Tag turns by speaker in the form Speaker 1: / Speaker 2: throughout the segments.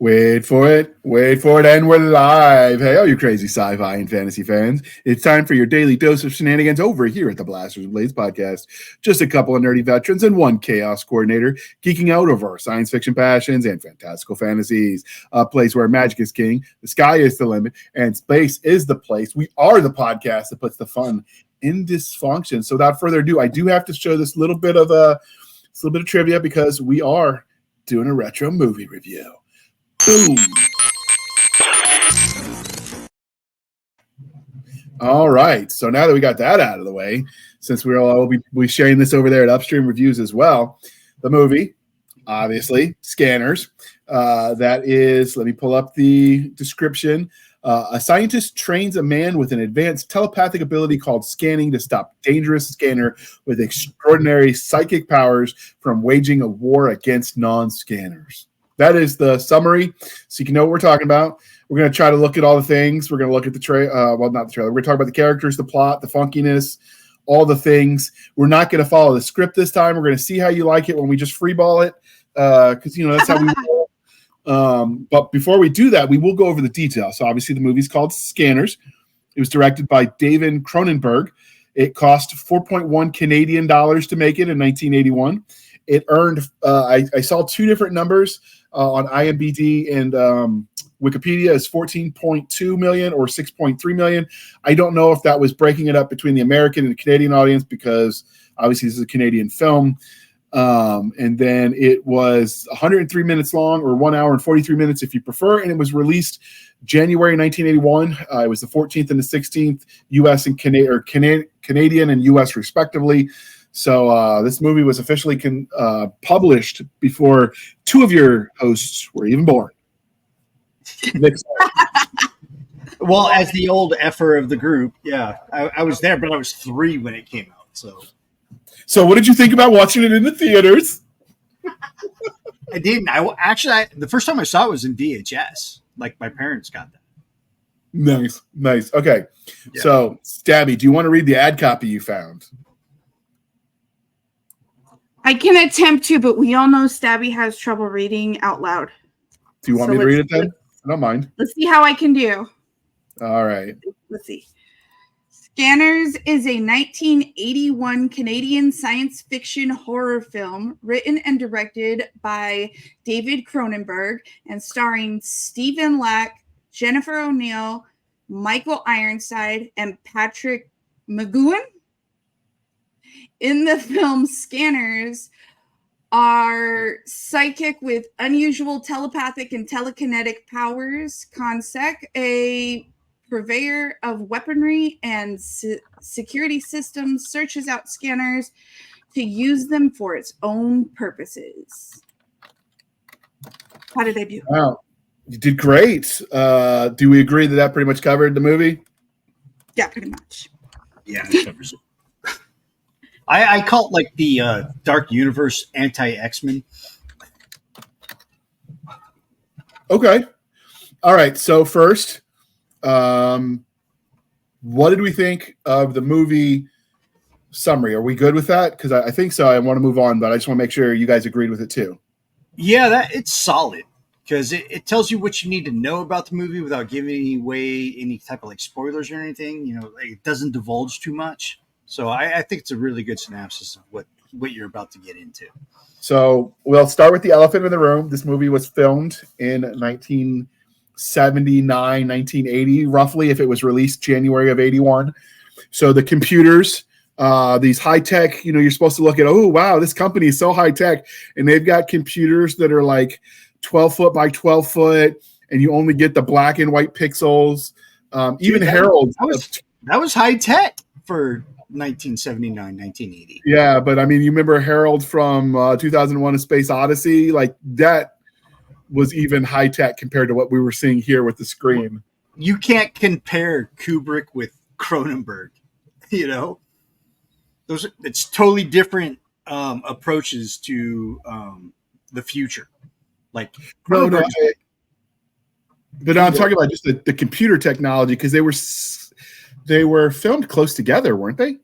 Speaker 1: Wait for it, and we're live. Hey, all you crazy sci-fi and fantasy fans. It's time for your daily dose of shenanigans over here at the Blasters and Blades podcast. Just a couple of nerdy veterans and one chaos coordinator geeking out over our science fiction passions and fantastical fantasies. A place where magic is king, the sky is the limit, and space is the place. We are the podcast that puts the fun in dysfunction. So without further ado, I do have to show this little bit of trivia because we are doing a retro movie review. Boom. All right. So now that we got that out of the way, since we'll be sharing this over there at Upstream Reviews as well, the movie, obviously, Scanners. That is, let me pull up the description. A scientist trains a man with an advanced telepathic ability called scanning to stop dangerous scanner with extraordinary psychic powers from waging a war against non-scanners. That is the summary, so you can know what we're talking about. We're going to try to look at all the things. We're going to look at the trailer. Well, not the trailer. We're going to talk about the characters, the plot, the funkiness, all the things. We're not going to follow the script this time. We're going to see how you like it when we just freeball it, because that's how we roll. But before we do that, we will go over the details. So obviously the movie's called Scanners. It was directed by David Cronenberg. It cost $4.1 Canadian to make it in 1981. It earned, I saw two different numbers on IMDb and Wikipedia is 14.2 million or 6.3 million. I don't know if that was breaking it up between the American and the Canadian audience because obviously this is a Canadian film. And then it was 103 minutes long, or 1 hour and 43 minutes if you prefer. And it was released January 1981. It was the 14th and the 16th U.S. and Canadian and U.S. respectively. So this movie was officially published before two of your hosts were even born.
Speaker 2: Well, as the old effer of the group, yeah, I was there, but I was 3 when it came out.
Speaker 1: So what did you think about watching it in the theaters?
Speaker 2: I didn't. The first time I saw it was in VHS. Like my parents got that.
Speaker 1: Nice. Okay, yeah. So Stabby, do you want to read the ad copy you found?
Speaker 3: I can attempt to, but we all know Stabby has trouble reading out loud.
Speaker 1: Do you want me to read it then? I don't mind.
Speaker 3: Let's see how I can do.
Speaker 1: All right.
Speaker 3: Let's see. Scanners is a 1981 Canadian science fiction horror film written and directed by David Cronenberg and starring Stephen Lack, Jennifer O'Neill, Michael Ironside, and Patrick McGoohan. In the film, Scanners are psychic with unusual telepathic and telekinetic powers. Consec, a purveyor of weaponry and security systems, searches out scanners to use them for its own purposes. How did I do?
Speaker 1: Wow, you did great. Do we agree that pretty much covered the movie?
Speaker 3: Yeah, pretty much.
Speaker 2: Yeah, it covers it. I call it like the Dark Universe anti-X-Men.
Speaker 1: Okay. All right. So first, what did we think of the movie summary? Are we good with that? Because I think so. I want to move on, but I just want to make sure you guys agreed with it too.
Speaker 2: Yeah, it's solid because it tells you what you need to know about the movie without giving away any type of like spoilers or anything. It doesn't divulge too much. So I think it's a really good synopsis of what you're about to get into.
Speaker 1: So we'll start with the elephant in the room. This movie was filmed in 1979, 1980, roughly, if it was released January of 81. So the computers, these high-tech, you're supposed to look at, oh, wow, this company is so high-tech. And they've got computers that are like 12 foot by 12 foot, and you only get the black and white pixels. Even Harold.
Speaker 2: That was high-tech for 1979, 1980.
Speaker 1: Yeah, but I mean, you remember Harold from 2001: A Space Odyssey? Like that was even high tech compared to what we were seeing here with the screen.
Speaker 2: You can't compare Kubrick with Cronenberg. It's totally different approaches to the future. Like
Speaker 1: no, but I'm talking about just the computer technology because they were filmed close together, weren't they?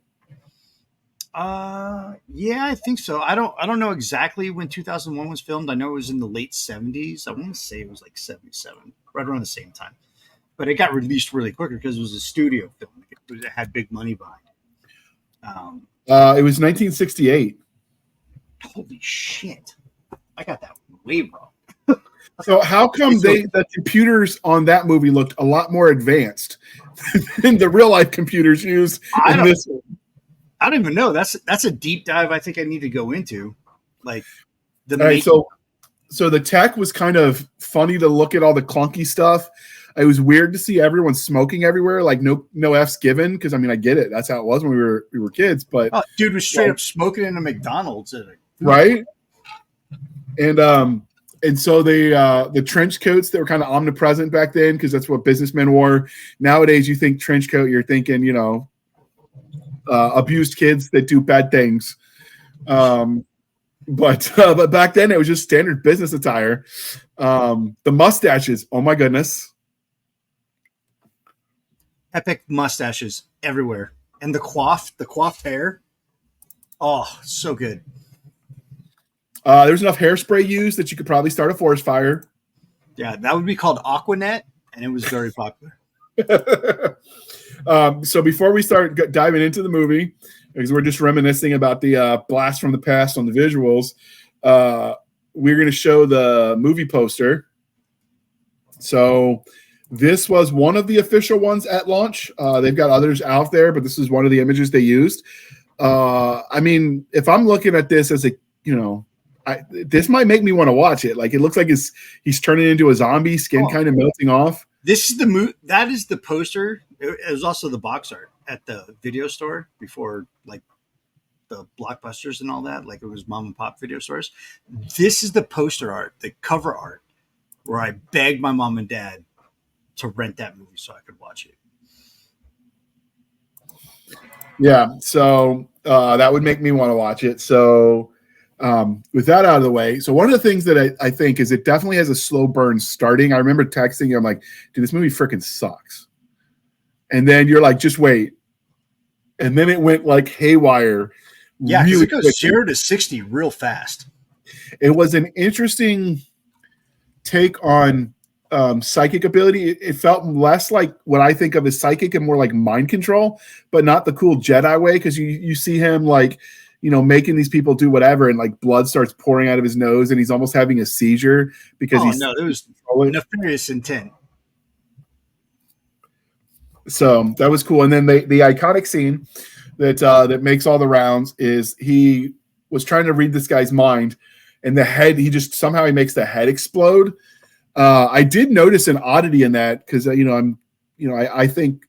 Speaker 2: Yeah, I think so. I don't know exactly when 2001 was filmed. I know it was in the late 70s. I want to say it was like 77, right around the same time. But it got released really quicker because it was a studio film. It had big money behind it.
Speaker 1: It was 1968.
Speaker 2: Holy shit! I got that way wrong.
Speaker 1: So how come the computers on that movie looked a lot more advanced than the real life computers used in this one?
Speaker 2: I don't even know. That's a deep dive I think I need to go into. Like the
Speaker 1: all right, so the tech was kind of funny to look at all the clunky stuff. It was weird to see everyone smoking everywhere, like no F's given, because I mean I get it. That's how it was when we were kids, but
Speaker 2: dude was straight up smoking in a McDonald's
Speaker 1: right? And so the trench coats that were kind of omnipresent back then, because that's what businessmen wore. Nowadays, you think trench coat, you're thinking, abused kids that do bad things. But back then, it was just standard business attire. The mustaches, oh my goodness.
Speaker 2: Epic mustaches everywhere. And the coiffed hair. Oh, so good.
Speaker 1: There's enough hairspray used that you could probably start a forest fire.
Speaker 2: Yeah, that would be called Aquanet, and it was very popular.
Speaker 1: So before we start diving into the movie, because we're just reminiscing about the blast from the past on the visuals, we're going to show the movie poster. So this was one of the official ones at launch. They've got others out there, but this is one of the images they used. I mean, if I'm looking at this as a, this might make me want to watch it. Like, it looks like he's turning into a zombie, skin kind of melting off.
Speaker 2: This is that is the poster. It was also the box art at the video store before, like, the Blockbusters and all that. Like, it was mom and pop video stores. This is the poster art, the cover art, where I begged my mom and dad to rent that movie so I could watch it.
Speaker 1: Yeah, so that would make me want to watch it. So with that out of the way, so one of the things that I think is it definitely has a slow burn starting. I remember texting you, I'm like, dude, this movie freaking sucks. And then you're like, just wait. And then it went like haywire.
Speaker 2: Yeah, because it goes 0 to 60 real fast.
Speaker 1: It was an interesting take on psychic ability. It felt less like what I think of as psychic and more like mind control, but not the cool Jedi way, because you see him like, making these people do whatever, and like blood starts pouring out of his nose, and he's almost having a seizure because
Speaker 2: it was nefarious intent.
Speaker 1: So that was cool. And then the iconic scene that makes all the rounds is he was trying to read this guy's mind, and the head, he makes the head explode. I did notice an oddity in that because I think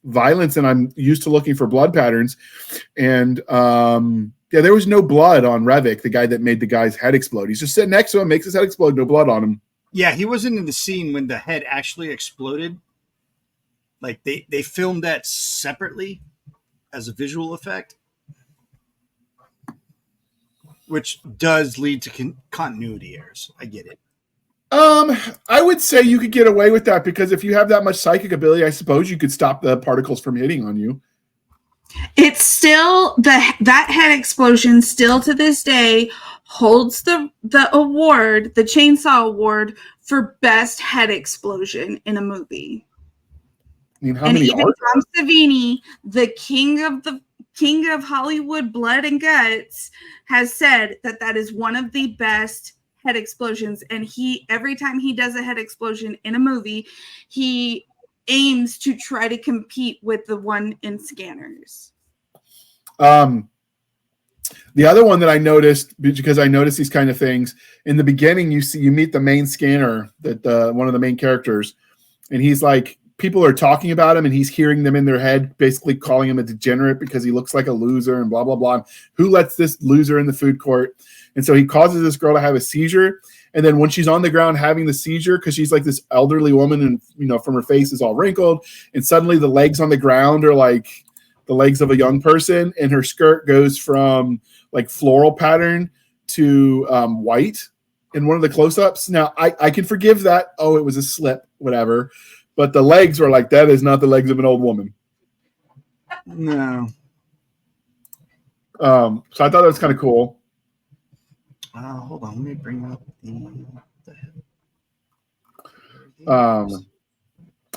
Speaker 1: violence, and I'm used to looking for blood patterns, and there was no blood on Revik, the guy that made the guy's head explode. He's just sitting next to him, makes his head explode, no blood on him.
Speaker 2: Yeah, he wasn't in the scene when the head actually exploded. Like, they filmed that separately as a visual effect, which does lead to continuity errors. I get it.
Speaker 1: I would say you could get away with that, because if you have that much psychic ability, I suppose you could stop the particles from hitting on you.
Speaker 3: It's still that head explosion still to this day holds the award, the Chainsaw Award, for best head explosion in a movie.
Speaker 1: I mean, how many
Speaker 3: even Tom Savini, the king of Hollywood blood and guts, has said that is one of the best head explosions, and every time he does a head explosion in a movie, he aims to try to compete with the one in Scanners.
Speaker 1: The other one that I noticed, because I noticed these kind of things in the beginning, you meet the main scanner, that one of the main characters, and he's like, people are talking about him, and he's hearing them in their head, basically calling him a degenerate because he looks like a loser and blah blah blah. Who lets this loser in the food court? And so he causes this girl to have a seizure. And then when she's on the ground having the seizure, because she's like this elderly woman, and from her face is all wrinkled, and suddenly the legs on the ground are like the legs of a young person, and her skirt goes from like floral pattern to white in one of the close-ups. Now I can forgive that. Oh, it was a slip, whatever. But the legs were like, that is not the legs of an old woman.
Speaker 2: No.
Speaker 1: So I thought that was kind of cool.
Speaker 2: Hold on, let me bring up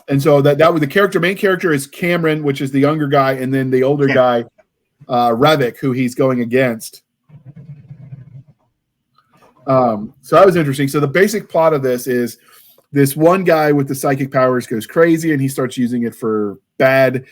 Speaker 1: And so that was the main character is Cameron, which is the younger guy, and then the older guy, Revik, who he's going against. So that was interesting. So the basic plot of this is this one guy with the psychic powers goes crazy and he starts using it for bad.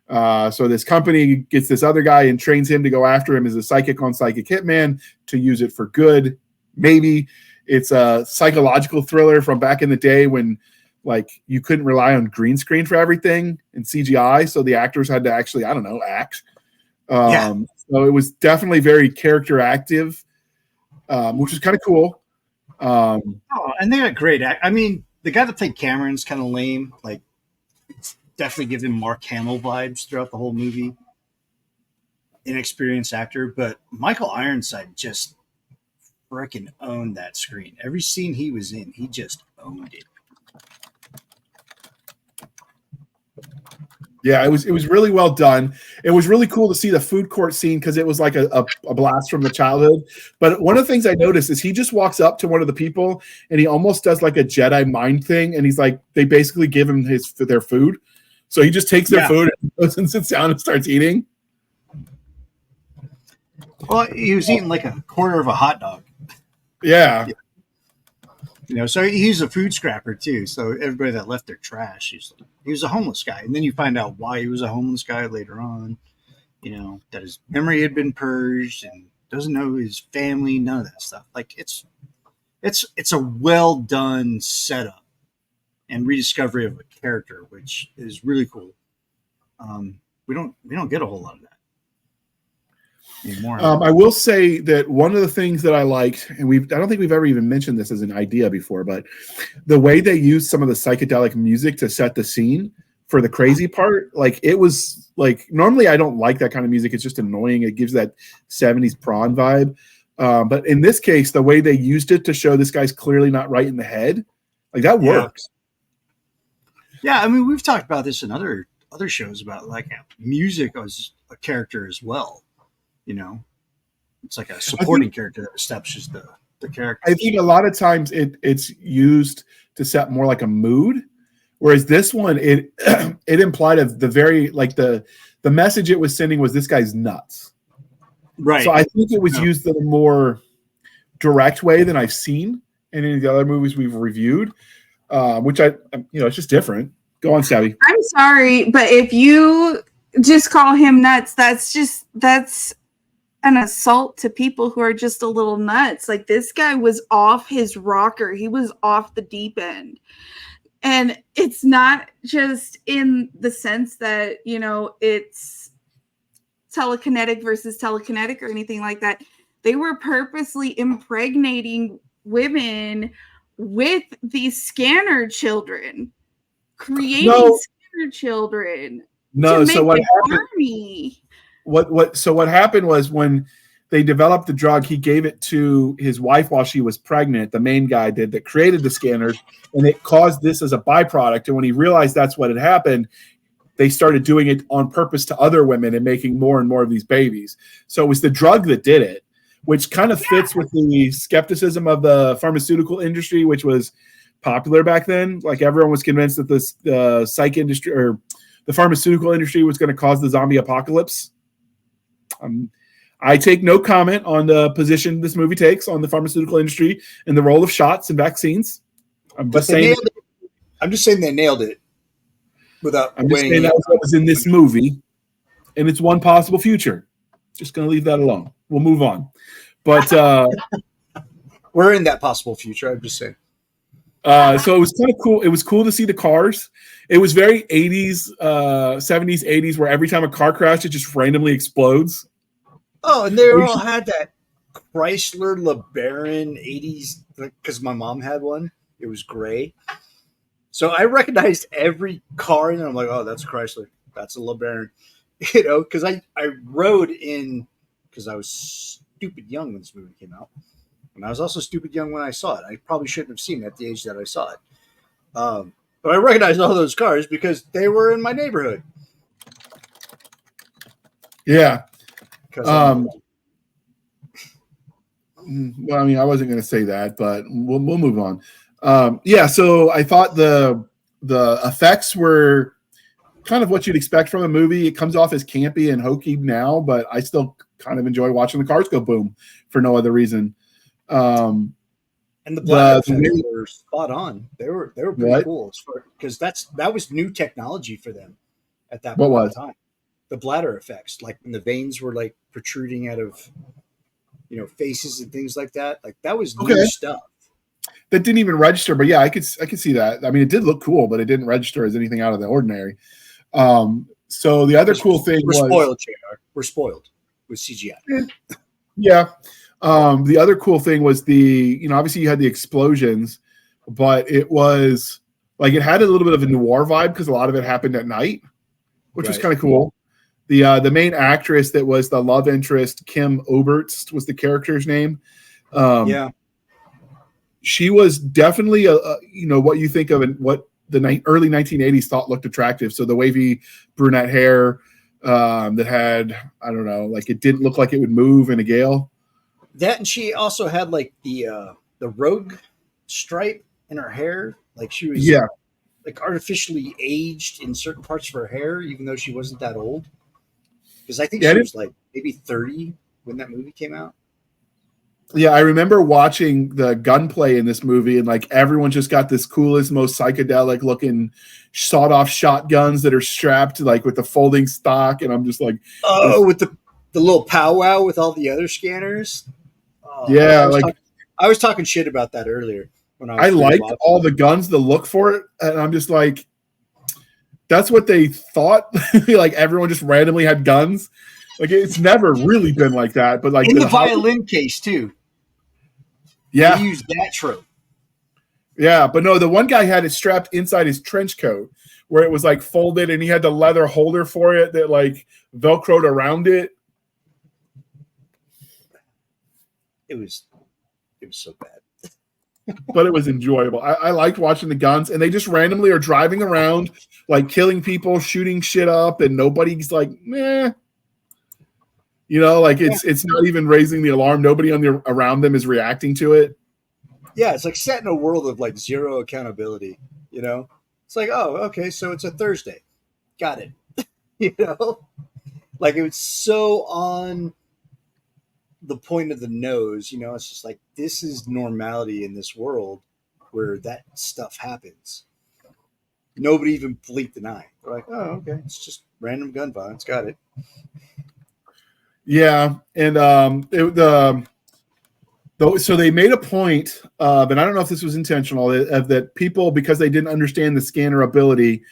Speaker 1: So this company gets this other guy and trains him to go after him as a psychic on psychic hitman to use it for good. Maybe it's a psychological thriller from back in the day when like you couldn't rely on green screen for everything and CGI. So the actors had to actually, I don't know, act. So it was definitely very character active, which is kind of cool.
Speaker 2: And they got great. I mean, the guy that played Cameron's kind of lame. Like, it's definitely giving Mark Hamill vibes throughout the whole movie. Inexperienced actor, but Michael Ironside just freaking owned that screen. Every scene he was in, he just owned it.
Speaker 1: Yeah, it was really well done. It was really cool to see the food court scene because it was like a blast from the childhood. But one of the things I noticed is he just walks up to one of the people and he almost does like a Jedi mind thing, and he's like, they basically give him their food, so he just takes their food and goes and sits down and starts eating.
Speaker 2: Well, he was eating like a quarter of a hot dog.
Speaker 1: Yeah.
Speaker 2: You know, so he's a food scrapper too. So everybody that left their trash, he was a homeless guy. And then you find out why he was a homeless guy later on, you know, that his memory had been purged and doesn't know his family, none of that stuff. Like it's a well done setup and rediscovery of a character, which is really cool. We don't get a whole lot of that anymore.
Speaker 1: I will say that one of the things that I liked, and I don't think we've ever even mentioned this as an idea before, but the way they used some of the psychedelic music to set the scene for the crazy part, like it was like, normally I don't like that kind of music. It's just annoying. It gives that 70s prawn vibe. But in this case, the way they used it to show this guy's clearly not right in the head, like that works.
Speaker 2: Yeah. I mean, we've talked about this in other shows about like music as a character as well. You know, it's like a supporting character that establishes the character.
Speaker 1: I think a lot of times it's used to set more like a mood, whereas this one it implied of the very like the message it was sending was this guy's nuts.
Speaker 2: Right.
Speaker 1: So I think it was used in a more direct way than I've seen in any of the other movies we've reviewed, which it's just different. Go on, Stabby.
Speaker 3: I'm sorry, but if you just call him nuts, that's an assault to people who are just a little nuts. Like this guy was off his rocker. He was off the deep end. And it's not just in the sense that, you know, it's telekinetic versus telekinetic or anything like that. They were purposely impregnating women with these scanner children, creating scanner children.
Speaker 1: No, so what happened?
Speaker 3: Army.
Speaker 1: What happened was when they developed the drug, he gave it to his wife while she was pregnant. The main guy did that created the scanners, and it caused this as a byproduct. And when he realized that's what had happened, they started doing it on purpose to other women and making more and more of these babies. So it was the drug that did it, which kind of fits with the skepticism of the pharmaceutical industry, which was popular back then. Like everyone was convinced that the psych industry or the pharmaceutical industry was going to cause the zombie apocalypse. I take no comment on the position this movie takes on the pharmaceutical industry and the role of shots and vaccines. I'm just saying
Speaker 2: they nailed it.
Speaker 1: I'm just saying that was what was in this movie, and it's one possible future. Just going to leave that alone. We'll move on. But
Speaker 2: we're in that possible future. I'm just saying.
Speaker 1: So it was kind of cool. It was cool to see the cars. It was very 80s, 70s, 80s, where every time a car crashes, it just randomly explodes.
Speaker 2: Oh, and they all had that Chrysler LeBaron 80s, because my mom had one. It was gray. So I recognized every car, and I'm like, oh, that's a Chrysler. That's a LeBaron. You know, because I rode in, because I was stupid young when this movie came out. And I was also stupid young when I saw it. I probably shouldn't have seen it at the age that I saw it. But I recognized all those cars because they were in my neighborhood.
Speaker 1: Yeah. Well, I mean, I wasn't going to say that, but we'll move on. Yeah, so I thought the effects were kind of what you'd expect from a movie. It comes off as campy and hokey now, but I still kind of enjoy watching the cars go boom for no other reason.
Speaker 2: And the bladder effects were spot on. They were pretty cool because that was new technology for them at that point in time. The bladder effects, like when the veins were like protruding out of faces and things like that. Like that was new stuff.
Speaker 1: That didn't even register, but yeah, I could see that. I mean, it did look cool, but it didn't register as anything out of the ordinary. So the other cool thing was
Speaker 2: spoiled, JR. We're spoiled with CGI.
Speaker 1: Yeah. The other cool thing was obviously you had the explosions, but it was like it had a little bit of a noir vibe because a lot of it happened at night, which was kind of cool. The main actress that was the love interest, Kim Oberst, was the character's name. She was definitely what you think of and what the early 1980s thought looked attractive. So the wavy brunette hair that had, I don't know, like it didn't look like it would move in a gale.
Speaker 2: That, and she also had like the rogue stripe in her hair. Like she was like artificially aged in certain parts of her hair, even though she wasn't that old. Because I think she was like maybe 30 when that movie came out.
Speaker 1: Yeah, I remember watching the gunplay in this movie, and like everyone just got this coolest, most psychedelic looking sawed-off shotguns that are strapped like with the folding stock, and I'm just like,
Speaker 2: with the little powwow with all the other scanners.
Speaker 1: Yeah,
Speaker 2: I was talking shit about that earlier when
Speaker 1: I liked all the guns, the look for it, and I'm just like, that's what they thought. Like everyone just randomly had guns. Like it's never really been like that, but like
Speaker 2: in the violin case too.
Speaker 1: Yeah,
Speaker 2: they used that trope.
Speaker 1: Yeah, but no, the one guy had it strapped inside his trench coat, where it was like folded, and he had the leather holder for it that like velcroed around it.
Speaker 2: It was so bad.
Speaker 1: But it was enjoyable. I liked watching the guns, and they just randomly are driving around, like killing people, shooting shit up, and nobody's like, meh. Like it's not even raising the alarm. Nobody around them is reacting to it.
Speaker 2: Yeah, it's like set in a world of like zero accountability. It's like, oh, okay, so it's a Thursday. Got it. Like it was so on the point of the nose. It's just like this is normality in this world where that stuff happens. Nobody even blinked an eye. They're like, oh, okay, it's just random gun violence. Got it.
Speaker 1: Yeah, and so they made a point, and I don't know if this was intentional, that people, because they didn't understand the scanner ability,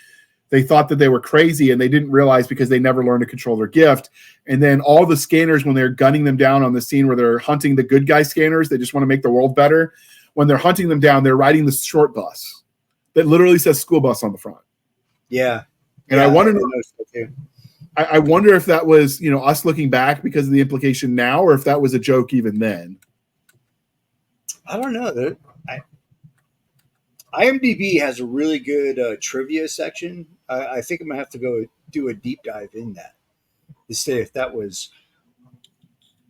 Speaker 1: they thought that they were crazy, and they didn't realize because they never learned to control their gift. And then all the scanners, when they're gunning them down on the scene where they're hunting the good guy scanners, they just want to make the world better. When they're hunting them down, they're riding the short bus that literally says school bus on the front.
Speaker 2: Yeah.
Speaker 1: And I wanted to know. I wonder if that was, us looking back because of the implication now, or if that was a joke even then.
Speaker 2: I don't know. IMDb has a really good trivia section. I think I'm going to have to go do a deep dive in that to see if that was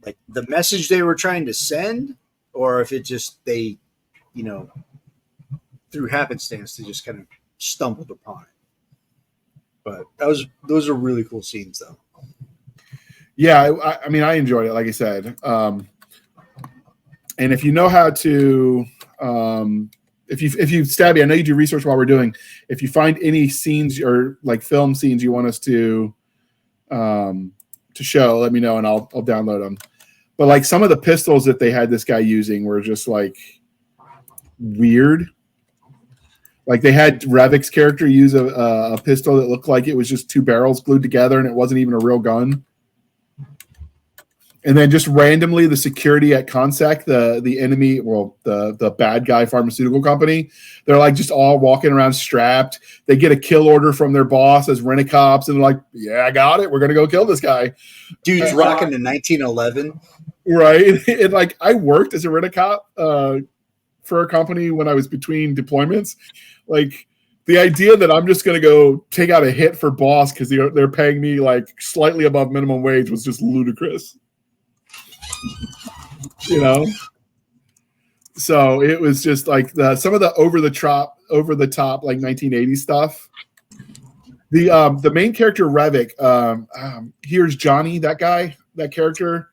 Speaker 2: like the message they were trying to send, or if it just they, through happenstance, they just kind of stumbled upon it. But those are really cool scenes, though.
Speaker 1: Yeah, I mean, I enjoyed it, like I said. And if you know how to, if you Stabby, I know you do research while we're doing. If you find any scenes or like film scenes you want us to show, let me know and I'll download them. But like some of the pistols that they had this guy using were just like weird. Like they had Revik's character use a pistol that looked like it was just two barrels glued together and it wasn't even a real gun. And then just randomly the security at Consec, the enemy, well, the bad guy pharmaceutical company, they're like just all walking around strapped. They get a kill order from their boss as rent-a-cops and they're like, yeah, I got it. We're going to go kill this guy.
Speaker 2: Dude's rocking in 1911.
Speaker 1: Right. And like I worked as a rent-a-cop for a company when I was between deployments. Like the idea that I'm just going to go take out a hit for boss because they're paying me like slightly above minimum wage was just ludicrous. So it was just like some of the over the top like 1980s stuff. The main character Revik, here's Johnny, that guy, that character.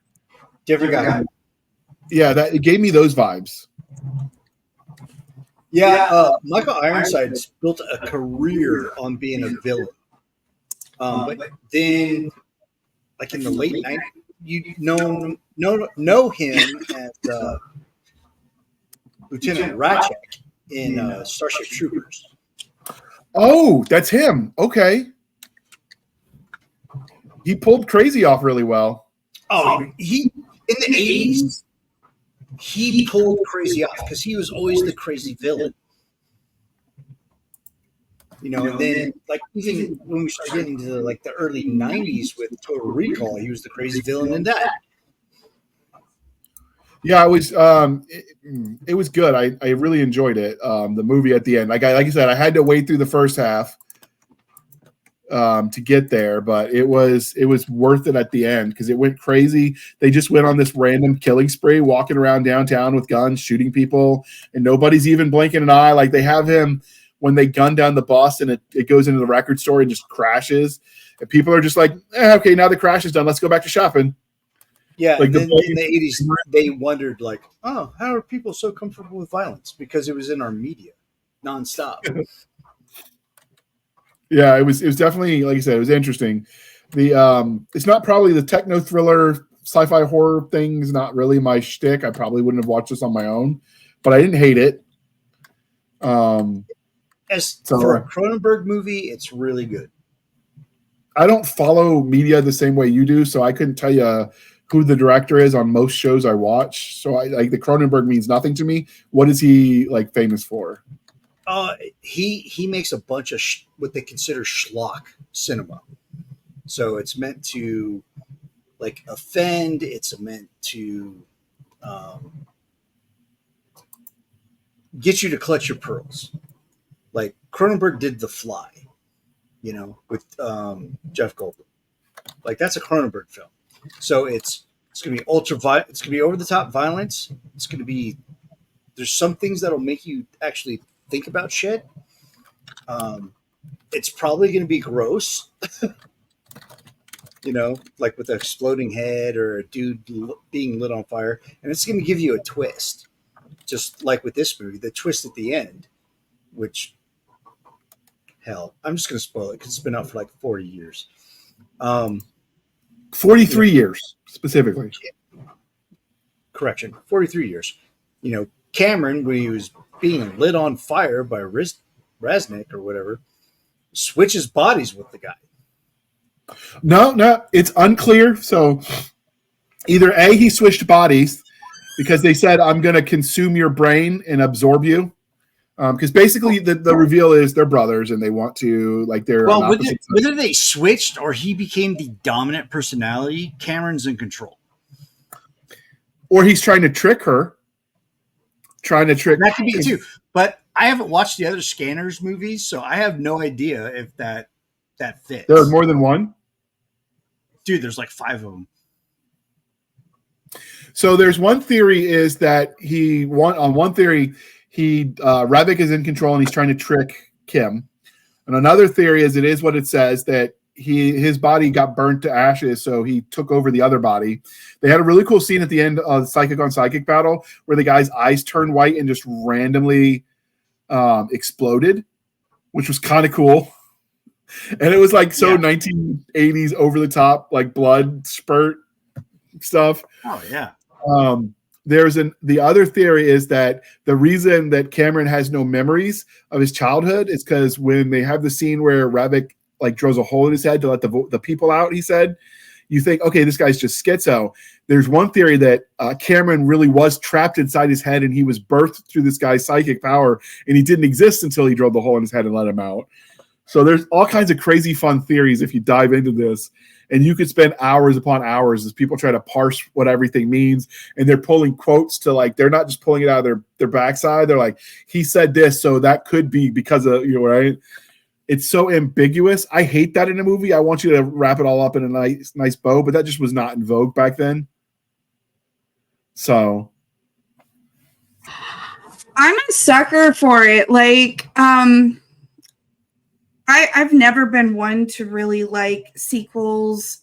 Speaker 2: Different guy.
Speaker 1: Yeah, that it gave me those vibes.
Speaker 2: Yeah, Michael Ironside's built a career on being a villain. But then, like in the late 90s, you know him as Lieutenant Ratchek in Starship Troopers.
Speaker 1: Oh, that's him. Okay. He pulled Crazy off really well.
Speaker 2: Oh, he in the 80s, he pulled Crazy off because he was always the crazy villain. You know, and then like even when we started getting into like the early 90s with Total Recall, he was the crazy villain in that.
Speaker 1: Yeah, it was good. I really enjoyed it. The movie at the end. Like I said, I had to wait through the first half to get there, but it was worth it at the end because it went crazy. They just went on this random killing spree, walking around downtown with guns, shooting people, and nobody's even blinking an eye. Like they have him when they gun down the bus and it goes into the record store and just crashes. And people are just like, okay, now the crash is done. Let's go back to shopping.
Speaker 2: Yeah,
Speaker 1: like
Speaker 2: then in the 80s, they wondered, like, oh, how are people so comfortable with violence? Because it was in our media nonstop.
Speaker 1: Yeah, it was definitely, like you said, it was interesting. It's not probably the techno thriller, sci-fi horror thing is not really my shtick. I probably wouldn't have watched this on my own, but I didn't hate it.
Speaker 2: For a Cronenberg movie, it's really good.
Speaker 1: I don't follow media the same way you do, so I couldn't tell you who the director is on most shows I watch. So I like the Cronenberg means nothing to me. What is he like famous for?
Speaker 2: He makes a bunch of what they consider schlock cinema. So it's meant to like offend. It's meant to get you to clutch your pearls. Like Cronenberg did The Fly, you know, with Jeff Goldblum. Like that's a Cronenberg film. So it's going to be it's going to be over the top violence. It's going to be there's some things that'll make you actually think about shit. It's probably going to be gross, you know, like with an exploding head or a dude being lit on fire, and it's going to give you a twist, just like with this movie, the twist at the end, which hell, I'm just going to spoil it because it's been out for like 40 years.
Speaker 1: 43 years specifically.
Speaker 2: Correction, 43 years. You know, Cameron, when he was being lit on fire by Resnick or whatever, switches bodies with the guy.
Speaker 1: No, it's unclear. So either A, he switched bodies because they said, I'm going to consume your brain and absorb you. Because basically the reveal is they're brothers and they want to like they're
Speaker 2: whether they switched or he became the dominant personality, Cameron's in control.
Speaker 1: Or he's trying to trick her.
Speaker 2: That could be too. But I haven't watched the other Scanners movies, so I have no idea if that fits.
Speaker 1: There's more than one?
Speaker 2: Dude, there's like 5 of them.
Speaker 1: So there's one theory is that Revik is in control and he's trying to trick Kim. And another theory is it is what it says that his body got burnt to ashes, so he took over the other body. They had a really cool scene at the end of the psychic on psychic battle where the guy's eyes turned white and just randomly exploded, which was kind of cool. And it was like 1980s over the top, like blood spurt stuff.
Speaker 2: Oh yeah.
Speaker 1: The other theory is that the reason that Cameron has no memories of his childhood is because when they have the scene where Revik like drills a hole in his head to let the people out, he said, you think, okay, this guy's just schizo. There's one theory that Cameron really was trapped inside his head and he was birthed through this guy's psychic power and he didn't exist until he drilled the hole in his head and let him out. So there's all kinds of crazy fun theories if you dive into this. And you could spend hours upon hours as people try to parse what everything means. And they're pulling quotes to like, they're not just pulling it out of their backside. They're like, he said this, so that could be because of, you know, right? It's so ambiguous. I hate that in a movie. I want you to wrap it all up in a nice bow, but that just was not in vogue back then. So
Speaker 3: I'm a sucker for it. Like, I've never been one to really like sequels,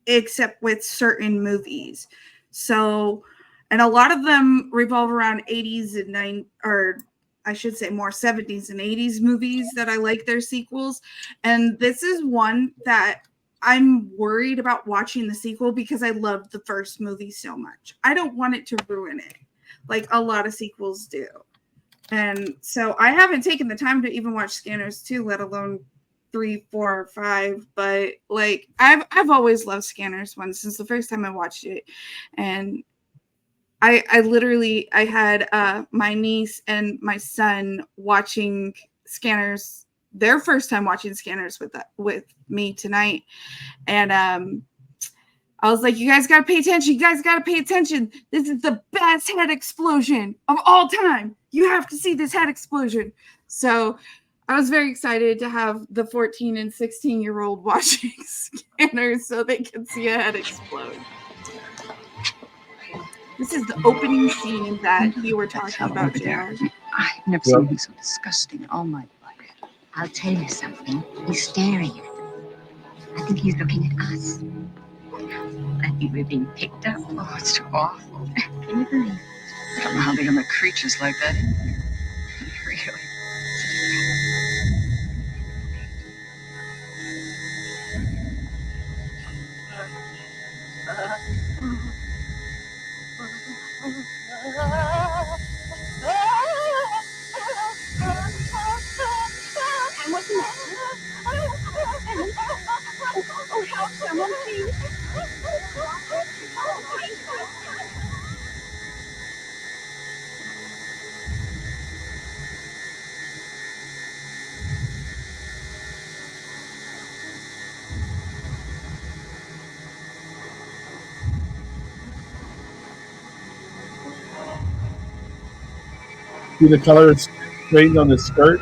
Speaker 3: except with certain movies. So, and a lot of them revolve around 80s and 90s, or I should say more 70s and 80s movies that I like their sequels. And this is one that I'm worried about watching the sequel because I loved the first movie so much. I don't want it to ruin it like a lot of sequels do. And so I haven't taken the time to even watch Scanners 2, let alone 3, 4, or 5. But like I've always loved Scanners 1 since the first time I watched it. And I literally I had my niece and my son watching Scanners, their first time watching Scanners with me tonight. And I was like, you guys got to pay attention. You guys got to pay attention. This is the best head explosion of all time. You have to see this head explosion. So I was very excited to have the 14 and 16-year-old watching Scanners so they can see a head explode. This is the opening scene that you were talking about, JR.
Speaker 4: I've never seen anything so disgusting in all my life.
Speaker 5: I'll tell you something. He's staring at them. I think he's looking at us. I think we're being picked up.
Speaker 4: Oh, it's too awful.
Speaker 5: Can you believe it?
Speaker 4: I don't know how they can make creatures like that in here. Really.
Speaker 5: And what's the matter? Oh, help someone, please.
Speaker 1: See the color is straight on the skirt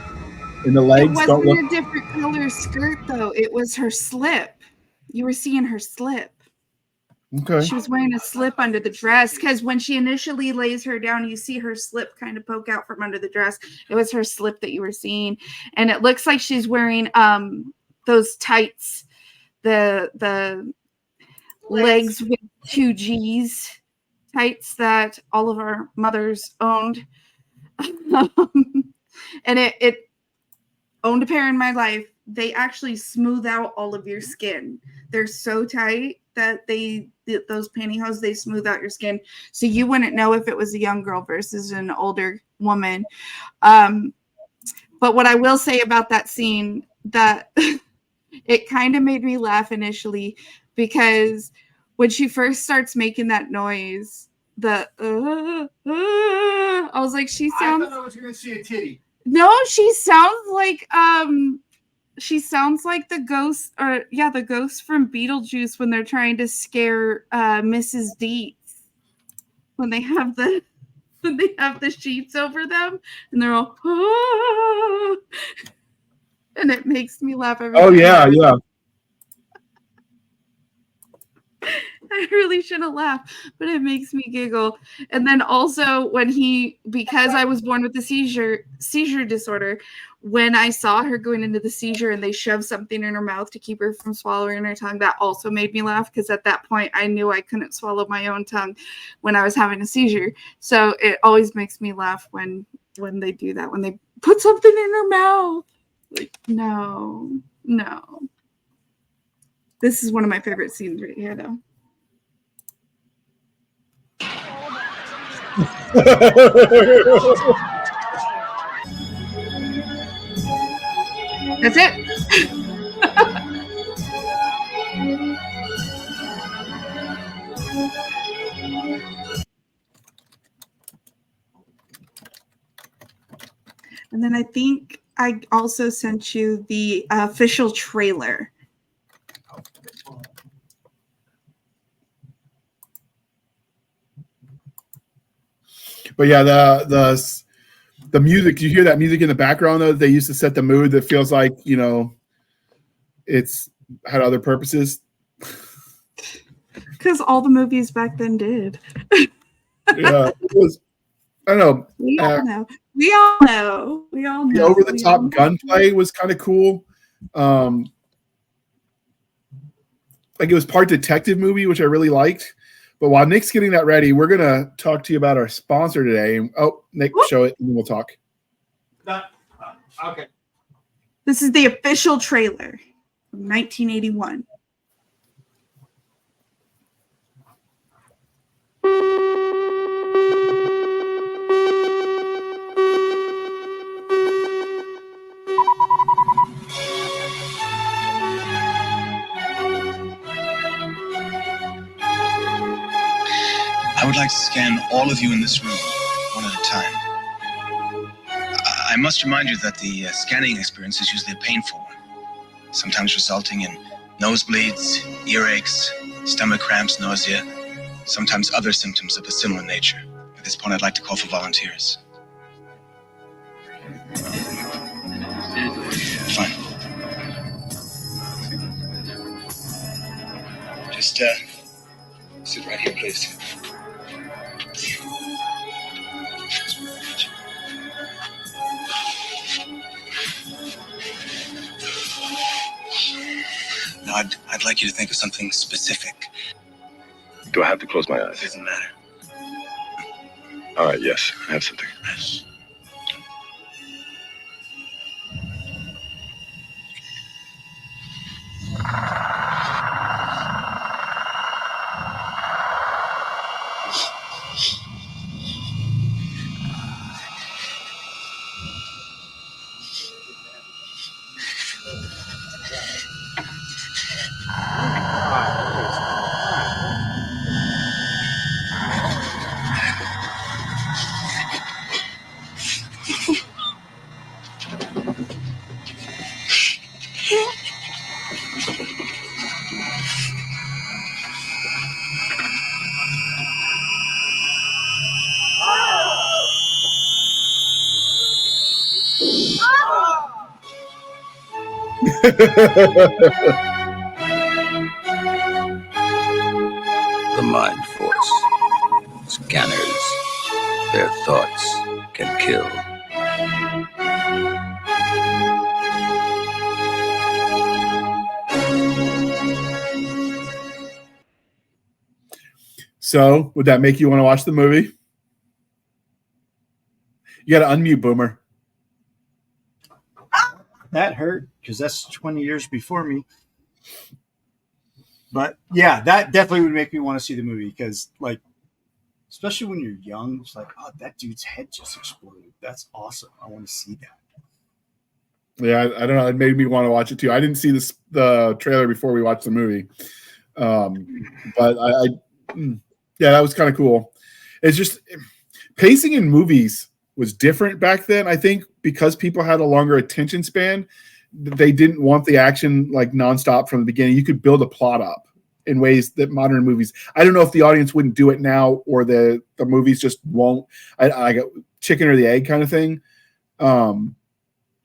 Speaker 1: and the legs
Speaker 3: It
Speaker 1: don't
Speaker 3: wasn't
Speaker 1: look.
Speaker 3: a different color skirt, though. It was her slip. You were seeing her slip.
Speaker 1: Okay.
Speaker 3: She was wearing a slip under the dress because when she initially lays her down, you see her slip kind of poke out from under the dress. It was her slip that you were seeing. And it looks like she's wearing those tights, the legs with 2 G's tights that all of our mothers owned. And it owned a pair in my life. They actually smooth out all of your skin. They're so tight that those pantyhose, they smooth out your skin. So you wouldn't know if it was a young girl versus an older woman. But what I will say about that scene, that it kind of made me laugh initially because when she first starts making that noise, I was like, she sounds.
Speaker 2: I thought I was going to see a titty.
Speaker 3: No, she sounds like the ghost, the ghost from Beetlejuice when they're trying to scare Mrs. Deeds when they have the sheets over them and they're all and it makes me laugh every time.
Speaker 1: Yeah.
Speaker 3: I really shouldn't laugh, but it makes me giggle. And then also because I was born with the seizure disorder, when I saw her going into the seizure and they shoved something in her mouth to keep her from swallowing her tongue, that also made me laugh because at that point I knew I couldn't swallow my own tongue when I was having a seizure. So it always makes me laugh when they do that, when they put something in her mouth. Like, no. This is one of my favorite scenes right here, though. That's it. And then I think I also sent you the official trailer.
Speaker 1: But yeah, the music, you hear that music in the background though, they used to set the mood that feels like, it's had other purposes.
Speaker 3: Because all the movies back then did.
Speaker 1: Yeah, it was I don't know.
Speaker 3: We all know. We all know. We all know.
Speaker 1: The over the top gunplay was kind of cool. Like it was part detective movie, which I really liked. But while Nick's getting that ready, we're gonna talk to you about our sponsor today. Oh, Nick, show it, and then we'll talk.
Speaker 2: Okay.
Speaker 3: This is the official trailer from 1981.
Speaker 6: I would like to scan all of you in this room, one at a time. I must remind you that the scanning experience is usually a painful one, sometimes resulting in nosebleeds, earaches, stomach cramps, nausea, sometimes other symptoms of a similar nature. At this point, I'd like to call for volunteers. Fine. Just sit right here, please. Now, I'd like you to think of something specific.
Speaker 7: Do I have to close my eyes?
Speaker 6: It doesn't matter.
Speaker 7: All right, yes, I have something.
Speaker 8: The Mind Force. Scanners. Their thoughts can kill.
Speaker 1: So, would that make you want to watch the movie? You got to unmute, Boomer.
Speaker 2: That hurt because that's 20 years before me. But yeah, that definitely would make me want to see the movie because, like, especially when you're young, it's like, oh, that dude's head just exploded. That's awesome. I want to see that.
Speaker 1: Yeah, I don't know. It made me want to watch it too. I didn't see the trailer before we watched the movie, but yeah, that was kind of cool. It's just pacing in movies was different back then. I think because people had a longer attention span, they didn't want the action like nonstop from the beginning. You could build a plot up in ways that modern movies. I don't know if the audience wouldn't do it now or the movies just won't. I got chicken or the egg kind of thing.
Speaker 2: I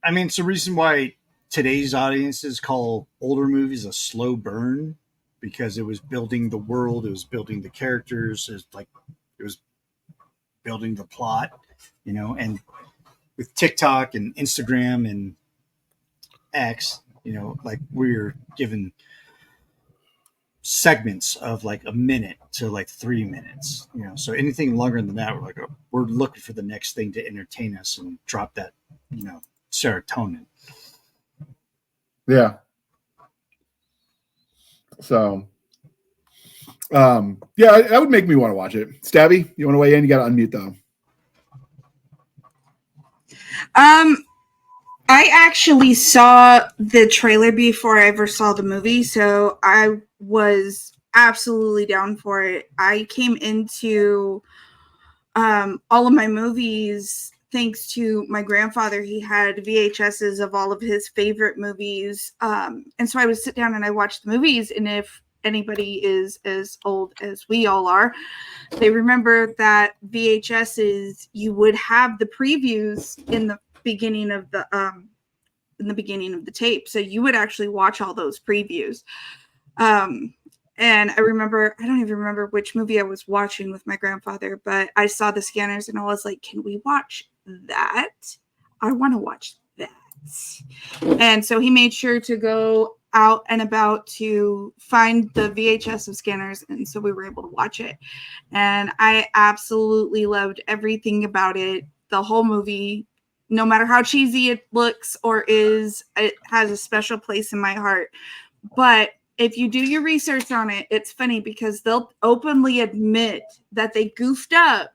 Speaker 2: mean, it's the reason why today's audiences call older movies a slow burn because it was building the world, it was building the characters, it was building the plot, you know. And with TikTok and Instagram and X, you know, like we're given segments of like a minute to like 3 minutes, you know. So anything longer than that, we're looking for the next thing to entertain us and drop that, you know, serotonin.
Speaker 1: Yeah. So, yeah, that would make me want to watch it. Stabby, you want to weigh in? You got to unmute though.
Speaker 3: I actually saw the trailer before I ever saw the movie, so I was absolutely down for it. I came into all of my movies thanks to my grandfather. He had VHSs of all of his favorite movies, and so I would sit down and I watched the movies. And if anybody is as old as we all are, they remember that VHSs, you would have the previews in the beginning of the tape, so you would actually watch all those previews. And I don't even remember which movie I was watching with my grandfather, but I saw the scanners and I was like, can we watch that? I want to watch that. And so he made sure to go out and about to find the VHS of scanners. And so we were able to watch it. And I absolutely loved everything about it. The whole movie, no matter how cheesy it looks or is, it has a special place in my heart. But if you do your research on it, it's funny because they'll openly admit that they goofed up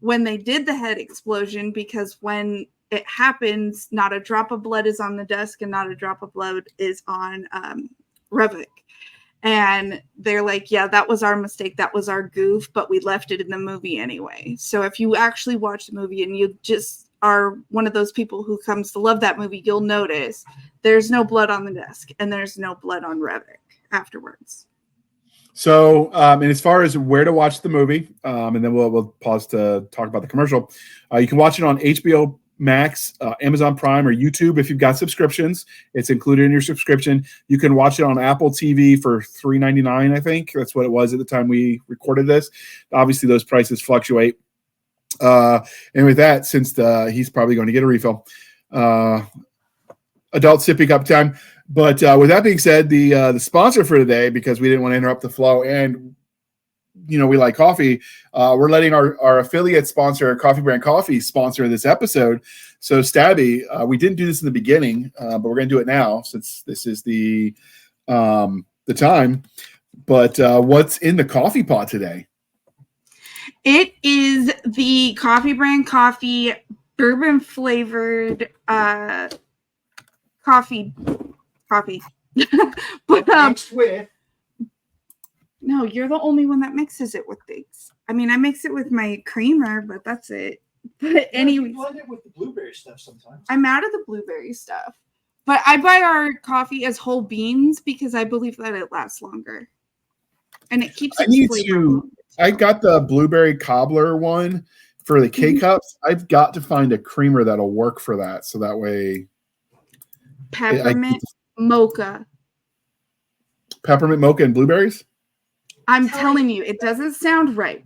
Speaker 3: when they did the head explosion, because when it happens, not a drop of blood is on the desk and not a drop of blood is on Revok. And they're like, yeah, that was our mistake. That was our goof, but we left it in the movie anyway. So if you actually watch the movie and you just are one of those people who comes to love that movie, you'll notice there's no blood on the desk and there's no blood on Revok afterwards.
Speaker 1: So, and as far as where to watch the movie, and then we'll pause to talk about the commercial. You can watch it on HBO Max, Amazon Prime, or YouTube if you've got subscriptions. It's included in your subscription. You can watch it on Apple TV for $3.99, I think. That's what it was at the time we recorded this. Obviously, those prices fluctuate. And with that, since he's probably going to get a refill, adult sipping up time. But with that being said, the sponsor for today, because we didn't want to interrupt the flow, and we like coffee, we're letting our affiliate sponsor, Coffee Brand Coffee, sponsor this episode. So Stabby, we didn't do this in the beginning, but we're going to do it now since this is the time. But what's in the coffee pot today?
Speaker 3: It is the Coffee Brand Coffee bourbon flavored coffee. But
Speaker 2: Mixed with.
Speaker 3: No, you're the only one that mixes it with things. I mean, I mix it with my creamer, but that's it. But anyway,
Speaker 2: blend it with the blueberry stuff sometimes.
Speaker 3: I'm out of the blueberry stuff. But I buy our coffee as whole beans because I believe that it lasts longer. And it keeps
Speaker 1: I got the blueberry cobbler one for the K-Cups. I've got to find a creamer that'll work for that. So that way.
Speaker 3: Peppermint mocha.
Speaker 1: Peppermint mocha and blueberries?
Speaker 3: I'm telling you, it doesn't sound right.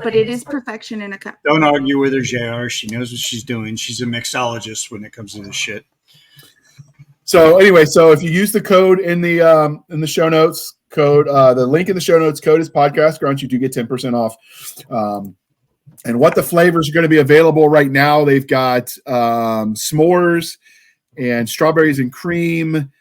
Speaker 3: But it is perfection in a cup.
Speaker 2: Don't argue with her, JR. She knows what she's doing. She's a mixologist when it comes to this shit.
Speaker 1: So anyway, so if you use the code in the show notes, the link in the show notes, code is podcast Grunt, you do get 10% off. And what the flavors are going to be available right now, they've got s'mores and strawberries and cream